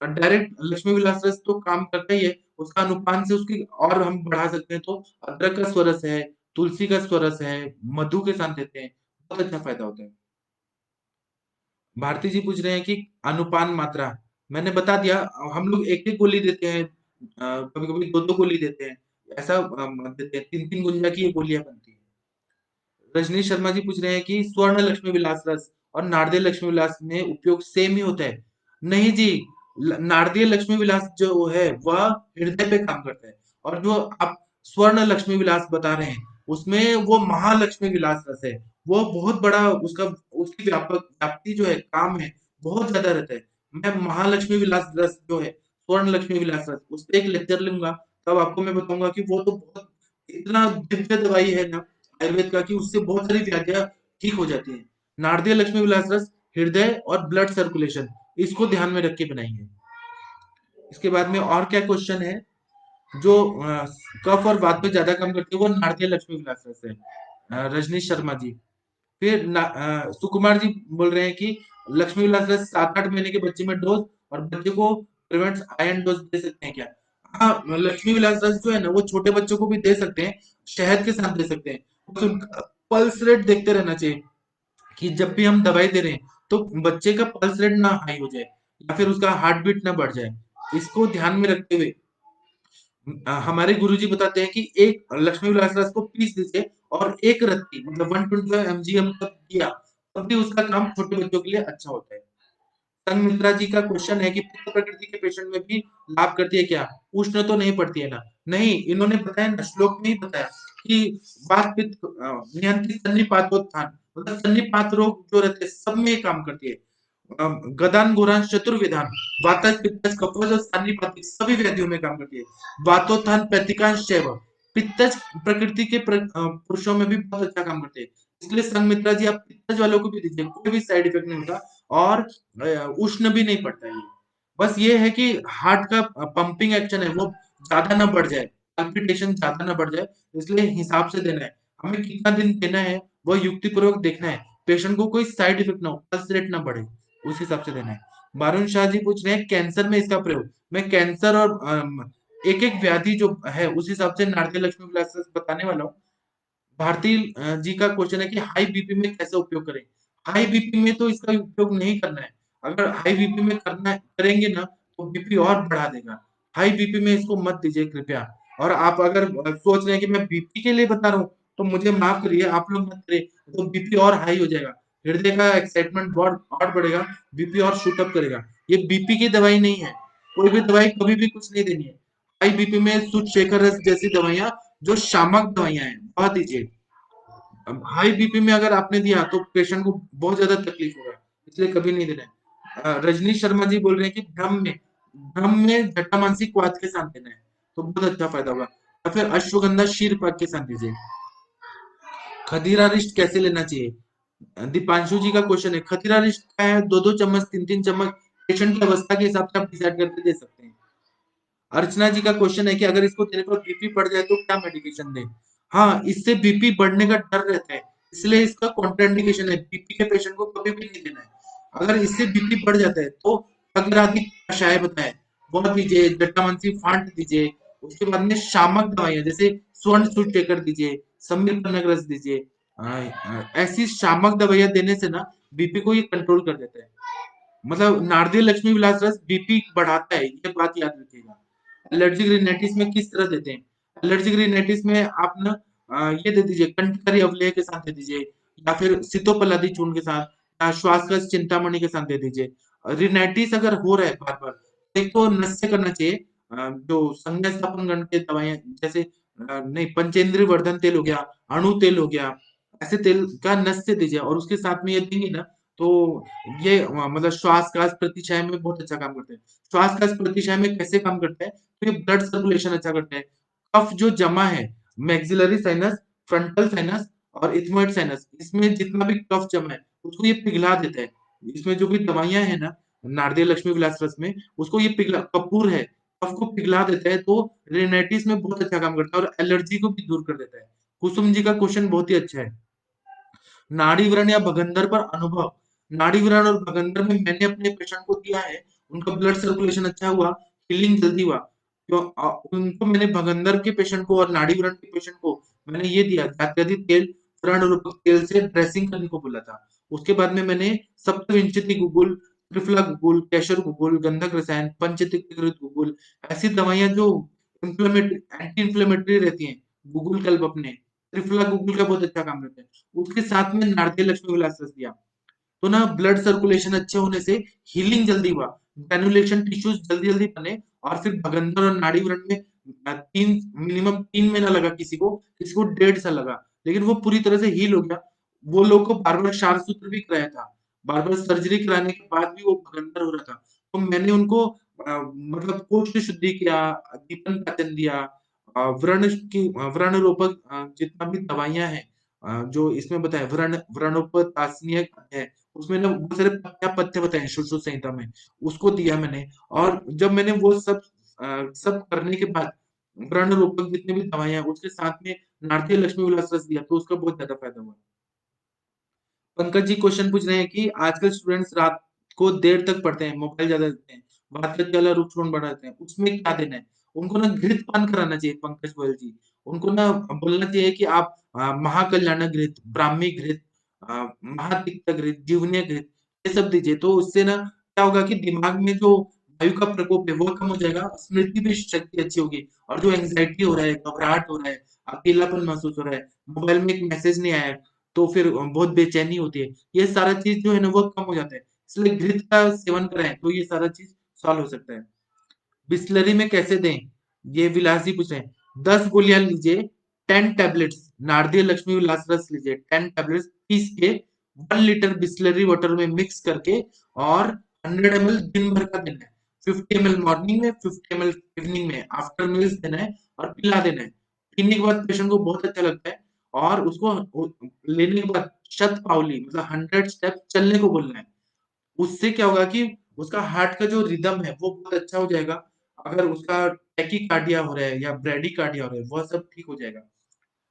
डायरेक्ट लक्ष्मी विलास रस तो काम करता ही है, उसका अनुपान से उसकी और हम बढ़ा सकते हैं, तो अदरक का स्वरस है, तुलसी का स्वरस है, मधु के साथ देते हैं, बहुत अच्छा फायदा होता है। भारती जी पूछ रहे हैं कि अनुपान मात्रा, मैंने बता दिया, हम लोग एक एक गोली देते हैं, कभी कभी दो दो गोली देते हैं, ऐसा देते हैं, 3 3 गुंजा की ये गोलियां बनती है। रजनीश शर्मा जी पूछ रहे हैं कि स्वर्ण लक्ष्मी विलास रस और नारदेय लक्ष्मी विलास में उपयोग सेम ही होता है। नहीं जी, नारदेय लक्ष्मी विलास जो है वह हृदय पे काम करता है, और जो आप स्वर्ण लक्ष्मी विलास बता रहे हैं उसमें वो महालक्ष्मी विलास रस है, वो बहुत बड़ा उसका, उसकी व्यापक व्याप्ति जो है, काम है, बहुत ज्यादा रहता है। मैं महालक्ष्मी विलास रस जो है, स्वर्ण लक्ष्मी विलास रस, उस पर एक लेक्चर लूंगा, तब आपको मैं बताऊंगा कि वो तो बहुत इतना दिव्य दवाई है ना आयुर्वेद का, कि उससे बहुत सारी व्याधियां ठीक हो जाती हैं। नारदीय लक्ष्मी विलास रस हृदय और ब्लड सर्कुलेशन, इसको ध्यान में रख के बनाएंगे। इसके बाद में और क्या क्वेश्चन है? जो कफ और वात पे ज्यादा काम करती है वो नारदीय लक्ष्मी विलास रस है, रजनीश शर्मा जी। फिर सुकुमार जी बोल रहे हैं कि लक्ष्मी विलास रस 7 8 महीने के बच्चे में डोज, और बच्चे को प्रिवेंट्स आयरन डोज दे सकते हैं क्या? हाँ, लक्ष्मी विलास रस जो है ना वो छोटे बच्चों को भी दे सकते हैं, शहद के साथ दे सकते हैं। तो पल्स रेट देखते रहना चाहिए कि जब भी हम दवाई दे रहे हैं तो बच्चे का पल्स रेट ना हाई हो जाए या फिर उसका हार्ट बीट ना बढ़ जाए, इसको ध्यान में रखते हुए हमारे गुरुजी बताते हैं कि एक लक्ष्मी विलास रस को पीस दीजिए और एक रत्ती, मतलब 125 mg हम तक दिया, तब भी उसका काम छोटे बच्चों के लिए अच्छा होता है। संमित्रा जी का क्वेश्चन है कि पित्त प्रकृति के पेशेंट में भी लाभ करती है क्या? उष्ण तो नहीं पड़ती है ना? नहीं, इन्होंने बताया ना, श्लोक में ही बताया कि वात पित्त नियंत्रित सन्निपातोत्थान, मतलब सन्निपात रोग जो रहते हैं सब में ये काम करती है। गदान गोरान चतुर्विधान, वातज पित्तज कफज और सन्निपातिक सभी व्याधियों में काम करती है। वातोत्थान प्रतिकांश शैव, पित्तज प्रकृति के पुरुषों में भी बहुत अच्छा काम करते हैं। इसलिए संमित्रा जी आप पित्तज वालों को भी दीजिए, कोई भी साइड इफेक्ट नहीं होता, और उष्ण भी नहीं पड़ता है ये। बस ये है कि हार्ट का पंपिंग एक्शन है वो ज्यादा ना बढ़ जाए, पल्पिटेशन ज्यादा ना बढ़ जाए, इसलिए हिसाब से देना है। हमें कितना दिन देना है वो युक्ति पूर्वक देखना है, पेशेंट को कोई साइड इफेक्ट ना हो, पल्स रेट ना बढ़े, उस हिसाब से देना है। बारुण शाह जी पूछ रहे हैं कैंसर में इसका प्रयोग, मैं कैंसर और एक एक व्याधि जो है उस हिसाब से नारदी लक्ष्मी विलास बताने वाला हूँ। भारती जी का क्वेश्चन है कि हाई बीपी में कैसे उपयोग करें? हाई बीपी में तो इसका उपयोग नहीं करना है। अगर हाई बीपी में करना करेंगे ना तो बीपी और बढ़ा देगा। हाई बीपी में इसको मत दीजिए कृपया। और आप अगर सोच रहे हैं कि मैं बीपी के लिए बता रहा हूँ तो मुझे माफ करिए, आप लोग मत करिए, तो बीपी और हाई हो जाएगा, हृदय का एक्साइटमेंट बहुत और बढ़ेगा, बीपी और शूट अप करेगा। ये बीपी की दवाई नहीं है, कोई भी दवाई कभी भी कुछ नहीं देनी है। हाई बीपी में सूट शेखर रस जैसी दवाइयां जो शामक दवाइयां हैं वह दीजिए। अब हाई बीपी में अगर आपने दिया तो पेशेंट को बहुत ज्यादा तकलीफ होगा, इसलिए कभी नहीं देना है। रजनीश शर्मा जी बोल रहे हैं कि भ्रम में जटामांसी क्वाथ के साथ देना है, तो बहुत अच्छा फायदा होगा, या फिर अश्वगंधा शीर पाक के साथ दीजिए। खदीरा रिस्ट कैसे लेना चाहिए? दीपांशु जी का क्वेश्चन है, खदीरा रिस्ट क्या है? 2-2 चम्मच, 3-3 चम्मच पेशेंट की अवस्था के हिसाब से आप डिसाइड करके दे सकते हैं। अर्चना जी का क्वेश्चन है कि अगर इसको देने पर बीपी बढ़ जाए तो क्या मेडिकेशन दें? हाँ, इससे बीपी बढ़ने का डर रहता है, इसलिए इसका कॉन्ट्राइंडिकेशन है, बीपी के पेशेंट को कभी भी नहीं देना है। अगर इससे बीपी बढ़ जाता है तो खगरादी कषाय बताएं, वह दीजिए, जटामांसी फांट दीजिए, उसके बाद में शामक दवाइयां जैसे स्वर्ण सूर्यकर दीजिए, समीर पन्नग रस दीजिए। ऐसी शामक दवाइयां देने से ना बीपी को ये कंट्रोल कर देता है। मतलब नारदिय लक्ष्मी विलास रस बीपी बढ़ाता है, ये बात याद रखिएगा। एलर्जिक रिनाइटिस में किस तरह देते हैं? एलर्जिक रिनाइटिस में आप ना ये दे दीजिए, कंठकारी अवलेह के साथ दे दीजिए, या फिर सितोपलादी चूर्ण के साथ, या श्वासकस चिंतामणि के साथ दे दीजिए। रिनाइटिस अगर हो रहा है बार बार, एक तो नस से करना चाहिए, जो संज्ञा स्थापन गण के दवाइयां जैसे नहीं, पंचेंद्रिय वर्धन तेल हो गया, अणु तेल हो गया, ऐसे तेल का नस से दीजिए, और उसके साथ में ये देंगे ना तो ये मतलब श्वास प्रतिशय में बहुत अच्छा काम करते हैं। श्वास प्रतिशय में कैसे काम करते हैं? तो ये ब्लड सर्कुलेशन अच्छा करता है। कफ जो जमा है, मैक्सिलरी साइनस, फ्रंटल साइनस और इथमोइड साइनस, इसमें जितना भी कफ जमा है उसको ये पिघला देता है। इसमें जो भी दवाइयां है ना नारदेय लक्ष्मी विलास रस में, उसको ये पिघला, कपूर है, कफ को पिघला देता है, तो रेनाइटिस में बहुत अच्छा काम करता है और एलर्जी को भी दूर कर देता है। कुसुम जी का क्वेश्चन बहुत ही अच्छा है। नाड़ी व्रण या भगंदर पर अनुभव। नाड़ी व्रण और भगंदर में मैंने अपने पेशेंट को दिया है, उनका ब्लड सर्कुलेशन अच्छा हुआ, हीलिंग जल्दी हुआ। तो उनको मैंने भगंदर के पेशेंट को और नाड़ी व्रण के पेशेंट को मैंने ये दिया, जात्यधि तेल, व्रण रूपक तेल से ड्रेसिंग करने को बोला था। उसके बाद में मैंने सप्तविंशति गुगुल, त्रिफला गुगुल, केशर गुगुल, गंधक रसायन, पंचतिकृत गुगुल, ऐसी दवाइयां जो इंफ्लेमेटरी, एंटी इंफ्लेमेटरी रहती हैं, गुगुल कल्प अपने, त्रिफला गुगुल का बहुत अच्छा काम करता है। उसके साथ में नारदेय लक्ष्मी विलास रस दिया, तो ना ब्लड सर्कुलेशन अच्छे होने से हीलिंग जल्दी हुआ, ग्रेनुलेशन टिश्यूज जल्दी जल्दी बने, और फिर भगंदर और नाड़ी व्रण में तीन मिनिमम 3 महीना लगा, किसी को 1.5 साल लगा, लेकिन वो पूरी तरह से हील हो गया। वो लोग को बार बार क्षार सूत्र भी कराया था, बार बार सर्जरी कराने के बाद भी वो भगंदर हो रहा था, तो मैंने उनको मतलब कोष्ठ शुद्धि किया, दीपन पाचन दिया, व्रण की व्रण रोपक जितना भी दवाइयां हैं, जो इसमें बताया व्रणोपतासनीय है, उसमें ना बहुत सारे पथ्य बताए सुश्रुत संहिता में, उसको दिया मैंने। और जब मैंने वो सब करने के बाद व्रण रोपक जितने भी दवाइयां हैं, उसके साथ में नारदीय लक्ष्मी विलास रस दिया, तो उसका बहुत ज्यादा फायदा हुआ। पंकज जी क्वेश्चन पूछ रहे हैं कि आजकल स्टूडेंट्स रात को देर तक पढ़ते हैं, मोबाइल ज्यादा देखते हैं, बात करके वाला रूप बढ़ाते हैं, उसमें क्या देना है? उनको ना घृत पान कराना चाहिए पंकज गोयल जी। उनको ना बोलना चाहिए कि आप महाकल्याण घृत, ब्राह्मी घृत, महातिक्त घृत, जीवनीय घृत, ये सब दीजिए, तो उससे ना क्या होगा कि दिमाग में जो वायु का प्रकोप है वो कम हो जाएगा, स्मृति भी शक्ति अच्छी होगी, और जो एंग्जाइटी हो रहा है, घबराहट हो रहा है, अकेलापन महसूस हो रहा है, मोबाइल में एक मैसेज नहीं आया तो फिर बहुत बेचैनी होती है, ये सारा चीज जो है ना वो कम हो जाता है, इसलिए घृत का सेवन करें तो ये सारा चीज सॉल्व हो सकता है। बिस्लरी में कैसे दें? ये विलास जी पूछ रहे हैं। 10 गोलियां लीजिए, 10 टैबलेट्स नारदीय लक्ष्मी विलास रस लीजिए, 10 टैबलेट्स पीस के 1 लीटर बिस्लरी वाटर में मिक्स करके, और 100 ml दिन भर का देना है, 50 ml मॉर्निंग में, 50 ml इवनिंग में, आफ्टर मील्स देना है, और पिला देना है। पीने के बाद पेशेंट को बहुत अच्छा लगता है, और उसको लेने के बाद शत पावली मतलब 100 स्टेप चलने को बोलना है। उससे क्या होगा कि उसका हार्ट का जो रिदम है वो बहुत अच्छा हो जाएगा। अगर उसका टैकीकार्डिया हो रहा है या ब्रेडिकार्डिया हो रहा है, वह सब ठीक हो जाएगा।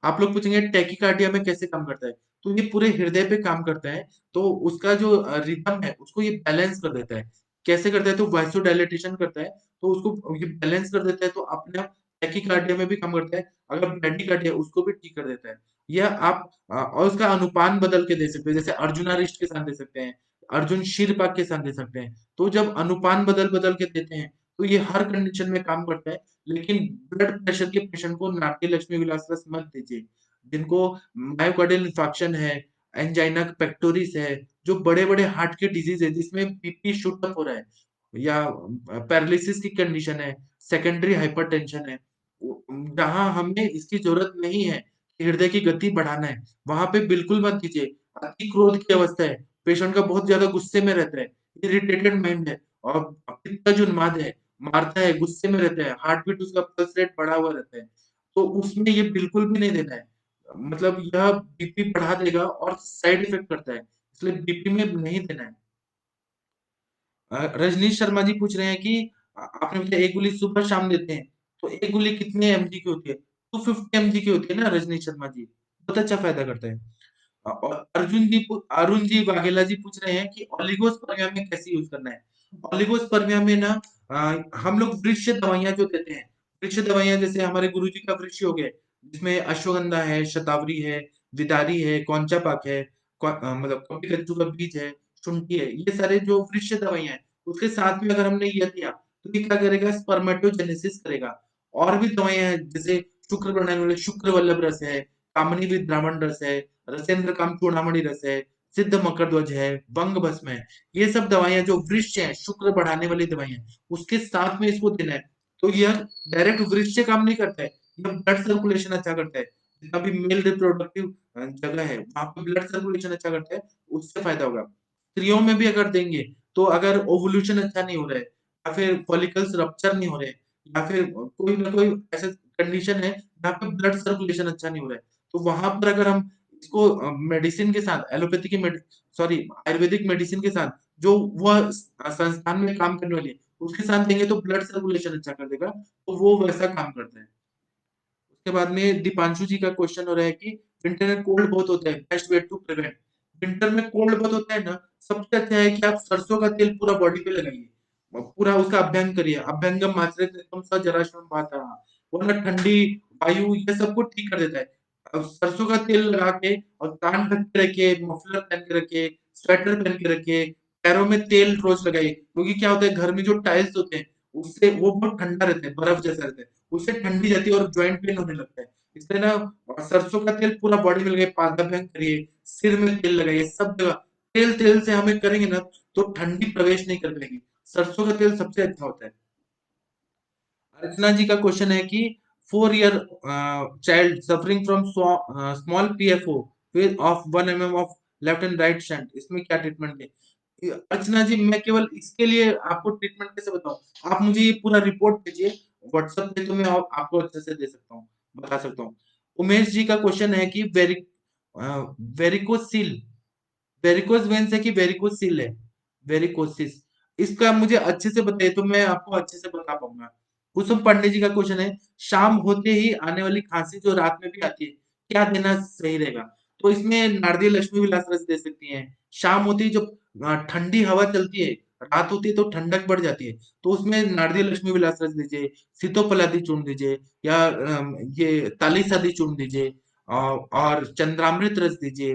आप लोग पूछेंगे टैकीकार्डिया में कैसे काम करता है? तो ये पूरे हृदय पे काम करता है, तो उसका जो रिदम है उसको ये बैलेंस कर देता है। कैसे करता है? तो वासोडायलेटेशन करता है, तो उसको ये बैलेंस कर देता है, तो अपने आप टैकीकार्डिया में भी काम करता है। अगर ब्रेडिकार्डिया उसको भी ठीक कर देता है। या आप और उसका अनुपान बदल के दे सकते हैं, जैसे अर्जुनारिष्ट के साथ दे सकते हैं, अर्जुन शीरपाक के साथ दे सकते हैं। तो जब अनुपान बदल बदल के देते हैं तो ये हर कंडीशन में काम करता है। लेकिन ब्लड प्रेशर के पेशेंट को नाट्य लक्ष्मी विलास रस मत दीजिए। जिनको मायोकार्डियल इंफार्क्शन है, एंजाइना पेक्टोरिस है, जो बड़े-बड़े हार्ट के डिजीज है जिसमें बीपी शूट अप हो रहा है, या पैरालिसिस की कंडीशन है, सेकेंडरी हाइपरटेंशन है, जहां हमें इसकी जरूरत नहीं है कि हृदय की गति बढ़ाना है, वहां पे बिल्कुल मत दीजिए। अति क्रोध की अवस्था है, पेशेंट का बहुत ज्यादा गुस्से में रहता है, इरिटेटेड माइंड है, और पित्त का जो उन्माद है, मारता है, गुस्से में रहता है, हार्ट बीट उसका पल्स रेट बढ़ा हुआ रहता है, तो उसमें ये बिल्कुल भी नहीं देना है। मतलब यह बीपी बढ़ा देगा और साइड इफ़ेक्ट करता है, इसलिए बीपी में नहीं देना है। रजनीश शर्मा जी पूछ रहे हैं कि आपने बताया 1 गोली सुबह-शाम देते हैं, तो 1 गोली कितने एमजी की होती है? 250 एमजी की होती है ना रजनीश शर्मा जी, बहुत अच्छा फ़ायदा करता है। और अरुण जी वाघेला जी पूछ रहे हैं कि ओलिगोस्पर्मिया में कैसे यूज़ करना है? ओलिगोस्पर्मिया में ना हम लोग वृक्ष दवाइयाँ जो देते हैं, वृक्ष दवाइयाँ जैसे हमारे गुरुजी का वृक्ष हो गया, जिसमें अश्वगंधा है, शतावरी है, विदारी है, कौंचा पाक है, मतलब कपिकच्चू का बीज है, शुंठी है, ये सारे जो वृक्ष दवाइयाँ हैं, उसके साथ में अगर हमने ये दिया, तो ये क्या करेगा स्पर्मेटोजेनेसिस करेगा। और भी दवाइयाँ हैं जैसे शुक्र बढ़ाने वाले शुक्र वल्लभ रस है, कामनी विद ब्राह्मण रस है, रसेंद्र काम चूड़ामणि रस है, सिद्ध मकरध्वज है, बंग भस्म है, ये सब दवाइयाँ जो वृक्ष हैं, शुक्र बढ़ाने वाली दवाइयाँ, उसके साथ में इसको देना है। तो यह डायरेक्ट वृक्ष से काम नहीं करता है, यह ब्लड सर्कुलेशन अच्छा करता है। जितना भी मेल रिप्रोडक्टिव जगह है, वहाँ पे ब्लड सर्कुलेशन अच्छा करता है, उससे फ़ायदा होगा। स्त्रियों में भी अगर देंगे, तो अगर ओवुलेशन अच्छा नहीं हो रहा है, या फिर फॉलिकल्स रप्चर नहीं हो रहे हैं, या फिर कोई ना कोई ऐसा कंडीशन है, जहाँ पे ब्लड सर्कुलेशन अच्छा नहीं हो रहा है, तो वहाँ पर अगर हम इसको मेडिसिन के साथ एलोपैथी की सॉरी आयुर्वेदिक मेडिसिन के साथ जो वह संस्थान में काम करने वाली है, उसके साथ देंगे तो ब्लड सर्कुलेशन अच्छा कर देगा, तो वो वैसा काम करता है। उसके बाद में दीपांशु जी का क्वेश्चन हो रहा है कि विंटर में कोल्ड बहुत होता है, best way to prevent. Winter में कोल्ड बहुत होता है ना, सबसे अच्छा है कि आप सरसों का तेल पूरा बॉडी पे लगाइए। पूरा उसका अभ्यंग करिए, अभ्यंगम आचरेत स जराश्मम वातः, वरना ठंडी वायु ये सबको ठीक कर देता है। सरसों का तेल लगा के और कान ढक के रखिए, मफलर पहन के रखिए, स्वेटर पहन के रखिए, पैरों में तेल रोज लगाइए, क्योंकि क्या होता है घर में जो टाइल्स होते हैं, उससे वो बहुत ठंडा रहता है, बर्फ जैसा रहता है। उससे ठंडी जाती है और जॉइंट पेन होने लगता है। इसलिए ना सरसों का तेल पूरा बॉडी में लगाइए, पादाभ्यंग करिए, सिर में तेल लगाइए, सब जगह तेल-तेल से हमें करेंगे ना तो ठंडी प्रवेश नहीं कर पाएगी। सरसों का तेल सबसे अच्छा होता है। अर्चना जी का क्वेश्चन है कि 4 year child suffering from small PFO width of 1 MM of left and right shunt, इसमें क्या ट्रीटमेंट है? अर्चना जी मैं केवल इसके लिए आपको ट्रीटमेंट कैसे बताऊँ? आप मुझे ये पूरा रिपोर्ट भेजिए व्हाट्सएप पे, तो मैं आपको अच्छे से दे सकता हूँ, बता सकता हूँ। उमेश जी का क्वेश्चन है कि वेरिकोसिल, वेरिकोज वेन्स है कि वेरिकोसिल है? वेरिकोसिस, इसका मुझे अच्छे से बताइए तो मैं आपको अच्छे से बता पाऊँगा। कुसुम पांडे जी का क्वेश्चन है, शाम होते ही आने वाली खाँसी जो रात में भी आती है, क्या देना सही रहेगा? तो इसमें नारदिय लक्ष्मी विलास रस दे सकती हैं। शाम होते ही जब ठंडी हवा चलती है, रात होती है तो ठंडक बढ़ जाती है, तो उसमें नारदिय लक्ष्मी विलास रस दीजिए, सीतोपलादी चूर्ण दीजिए, या ये तालीसादी चूर्ण दीजिए, और चंद्रामृत रस दीजिए,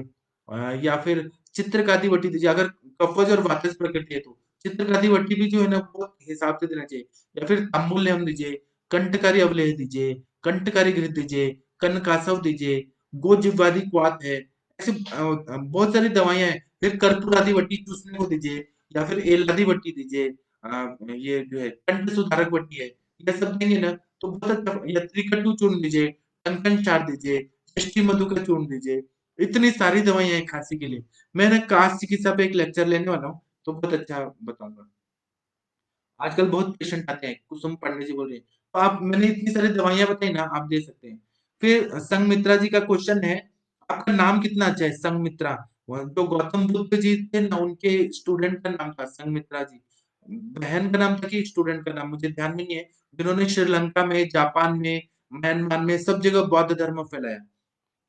या फिर चित्रकादि वटी दीजिए अगर कफज और वातज प्रकृति है तो। चित्रकादि वटी भी जो है ना वो हिसाब से देना चाहिए, या फिर तांबूलम दीजिए, कंठकारी अवलेह दीजिए, कंठकारी घृत दीजिए, कनकासव दीजिए, गोजिह्वादि क्वाथ है, ऐसे बहुत सारी दवाइयाँ हैं। फिर कर्पूरादि वटी चूसने को दीजिए, या फिर एलादि वटी दीजिए, ये जो है कंठ सुधारक वटी है, ये सब देंगे ना तो बहुत अच्छा, या त्रिकटु चूर्ण दीजिए, कंकण चार दीजिए, यष्टि मधु का चूर्ण दीजिए। इतनी सारी दवाइयाँ हैं खाँसी के लिए। मैं ना कास्ट चिकित्सा पे एक लेक्चर लेने वाला हूँ, तो बहुत अच्छा बताऊँगा। आजकल बहुत पेशेंट आते हैं, कुसुम पांडे जी बोल रही हैं। तो आप मैंने इतनी सारी दवाइयाँ बताई ना, आप दे सकते हैं। फिर संघमित्रा जी का क्वेश्चन है, आपका नाम कितना अच्छा है संघमित्रा। जो गौतम बुद्ध जी थे ना, उनके स्टूडेंट का नाम था संघमित्रा जी। बहन का नाम था कि स्टूडेंट का नाम मुझे ध्यान में नहीं है। जिन्होंने श्रीलंका में, जापान में, म्यांमार में सब जगह बौद्ध धर्म फैलाया।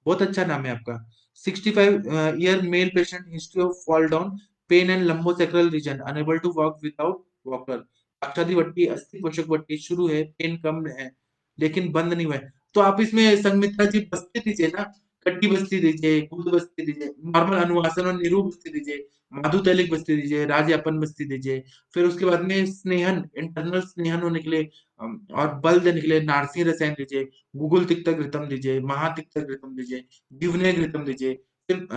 बहुत अच्छा नाम है आपका। 65 year male patient, history of fall down, pain and lumbosacral region, unable to walk without walker. अक्षादी वट्टी, अस्थि पोषक वट्टी शुरू है, पेन कम है, लेकिन बंद नहीं हुआ है। तो आप इसमें संघमित्रा जी बस्ती दीजिए ना, कट्टी बस्ती दीजिए, गुद बस्ती दीजिए, नॉर्मल अनुवासन और निरूप बस्ती दीजिए, माधुतैलिक बस्ती दीजिए, राजयापन बस्ती दीजिए। फिर उसके बाद में स्नेहन, इंटरनल स्नेहन होने के लिए और बल देने के लिए नारसी रसायन दीजिए, गूगल तिक्तक घृतम दीजिए, महातिक्तक घृतम दीजिए, जीवने घृतम दीजिए। फिर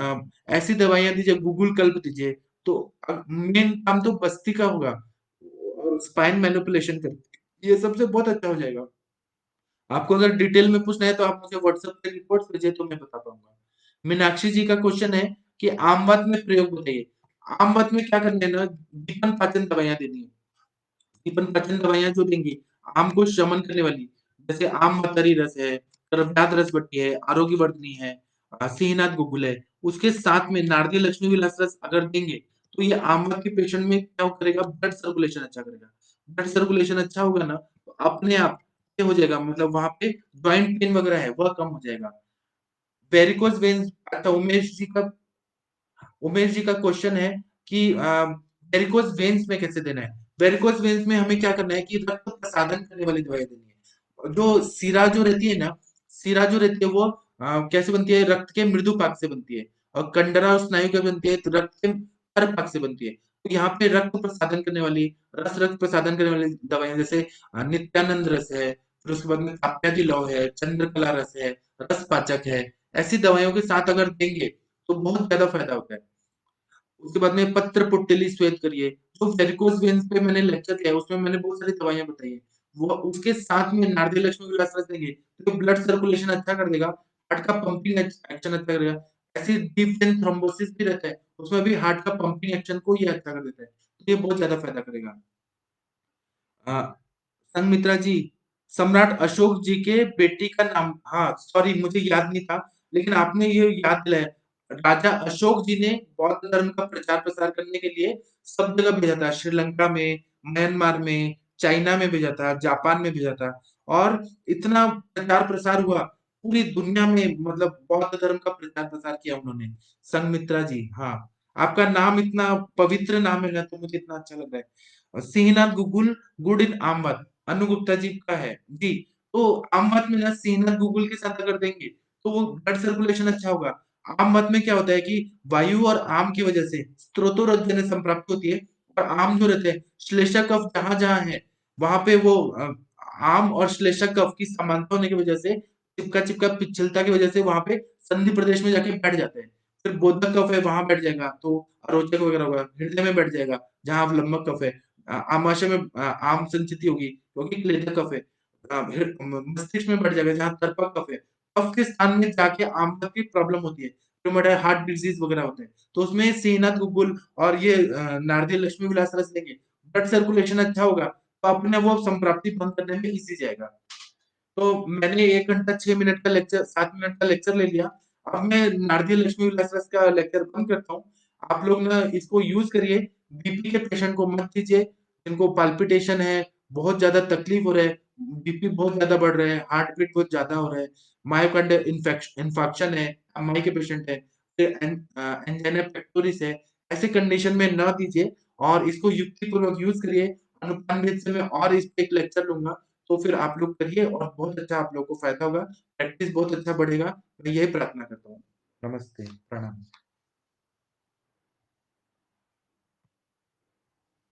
ऐसी दवाइयाँ दीजिए, गूगल कल्प दीजिए। तो मेन काम तो बस्ती का होगा और स्पाइन मैनिपुलेशन कर, ये सबसे बहुत अच्छा हो जाएगा। आपको अगर डिटेल में पूछना है तो आप मुझे व्हाट्सएप पे रिपोर्ट्स भेजिए तो मैं बता पाऊँगा। मीनाक्षी जी का क्वेश्चन है कि आम वात में प्रयोग बताइए। आम वात में क्या करना है ना, दीपन पाचन दवाइयाँ देनी है। दीपन पाचन दवाइयाँ जो देंगी, आम को शमन करने वाली, जैसे आम मतरी रस है, द्रव्याद रसवटी है, आरोग्यवर्धिनी है, सिंहनाथ गुग्गुल है, उसके साथ में नारदिय लक्ष्मी विलास रस अगर देंगे, तो ये आम आदमी के पेशेंट में क्या करेगा, ब्लड सर्कुलेशन अच्छा करेगा। ब्लड सर्कुलेशन अच्छा होगा ना, तो अपने आप ये हो जाएगा, मतलब वहाँ पे जॉइंट पेन वगैरह है, वह कम हो जाएगा। वेरिकोज़ वेन्स, अच्छा उमेश जी का क्वेश्चन है कि वेरिकोज़ वेन्स में कैसे देना है? वेरिकोज़ वेन्स में हमें क्या करना है कि रक्त प्रसादन करने वाली दवाई देनी है। जो सिरा जो रहती है ना, सिरा जो रहती है वो कैसे बनती है? रक्त के मृदुपाक से बनती है और कंडरा और स्नायु क्या बनती है? तो रक्त के कर्कपाक से बनती है। तो यहाँ पे रक्त प्रसादन करने वाली, रक्त प्रसादन करने वाली दवाइयाँ जैसे नित्यानंद रस है, फिर उसके बाद में कात्यादि लौह है, चंद्रकला रस है, रसपाचक है। ऐसी दवाइयों के साथ अगर देंगे, तो बहुत ज़्यादा फ़ायदा होता है। उसके बाद में पत्र पुटली श्वेत करिए। जो वेरिकोज़ वेन्स पे मैंने लेक्चर दिया है, उसमें मैंने बहुत सारी दवाइयाँ बताई हैं। वो उसके साथ में नारदी लक्ष्मी विलास रस देंगे, तो ब्लड सर्कुलेशन अच्छा कर देगा, हार्ट का पंपिंग एक्शन अच्छा करेगा। ऐसे डीप वेन थ्रोम्बोसिस भी रहता है, उसमें भी हार्ट का पंपिंग एक्शन को ये अच्छा कर देता है। तो ये बहुत ज़्यादा फ़ायदा करेगा। अ, संघमित्रा जी, सम्राट अशोक जी के बेटी का नाम, हाँ, सॉरी मुझे याद नहीं था, लेकिन आपने ये याद दिलाया। राजा अशोक जी ने बौद्ध धर्म का प्रचार-प्रसार करने के लिए सब जगह भेजा था, श्रीलंका में, म्यांमार में, चाइना में भेजा था, जापान में भेजा था और इतना प्रचार-प्रसार हुआ, पूरी दुनिया में मतलब बौद्ध धर्म का प्रचार-प्रसार किया उन्होंने। संघमित्रा जी, हाँ, आपका नाम इतना पवित्र नाम है ना, तो मुझे इतना अच्छा लग रहा है। सिंहनाथ गुगुल गुड इन आमवत, अनु गुप्ता जी का है। जी, तो आमवत में ना सिंहनाथ गुगुल के साथ अगर देंगे, तो वो ब्लड सर्कुलेशन अच्छा होगा। आमवत में क्या होता है कि वायु और आम की वजह से स्त्रोतोरजन संप्राप्ति होती है और आम जो रहते हैं, श्लेषक कफ जहाँ-जहाँ है, वहाँ पे वो आम और श्लेषक कफ की समानता होने की वजह से चिपका-चिपका पिच्छलता की वजह से वहाँ पे संधि प्रदेश में जाके बैठ जाते हैं। फिर बोधक कफ है, वहाँ बैठ जाएगा, तो अरोचक वगैरह होगा। हृदय में बैठ जाएगा, जहाँ अवलंबक कफ है। आमाशय में आम संचिति होगी क्योंकि क्लेदक कफ है। मस्तिष्क में बढ़ जाएगा जहाँ तर्पक कफ है। कफ के स्थान में जाके आमतक की प्रॉब्लम होती है। रूमेटॉइड हार्ट डिजीज़ वगैरह होते हैं। तो उसमें सेहनत गुगुल और ये नारदी लक्ष्मी विलास रस लेंगे। ब्लड सर्कुलेशन अच्छा होगा, तो अपने वो संप्राप्ति भंग करने में ईज़ी जाएगा। तो मैंने 1 घंटा 6 मिनट का लेक्चर 7 मिनट का लेक्चर ले लिया। अब मैं नारदी लक्ष्मी विलास रस का लेक्चर बंद करता हूँ। आप लोग ना इसको यूज़ करिए, बीपी के पेशेंट को मत दीजिए, जिनको पाल्पिटेशन है, बहुत ज़्यादा तकलीफ हो रहा है, बीपी बहुत ज़्यादा बढ़ रहा है, हार्ट बीट बहुत ज़्यादा हो रहा है, मायोकार्डियल इन्फेक्शन है, एमआई के पेशेंट है, फिर एंजाइना पेक्टोरिस है, ऐसे कंडीशन में ना दीजिए और इसको युक्तिपूर्वक यूज़ करिए। अनुपान भेद से मैं और इस पे एक लेक्चर लूँगा। तो फिर आप लोग करिए और बहुत अच्छा आप लोगों को फ़ायदा होगा, प्रैक्टिस बहुत अच्छा बढ़ेगा। मैं यही प्रार्थना करता हूँ। नमस्ते, प्रणाम।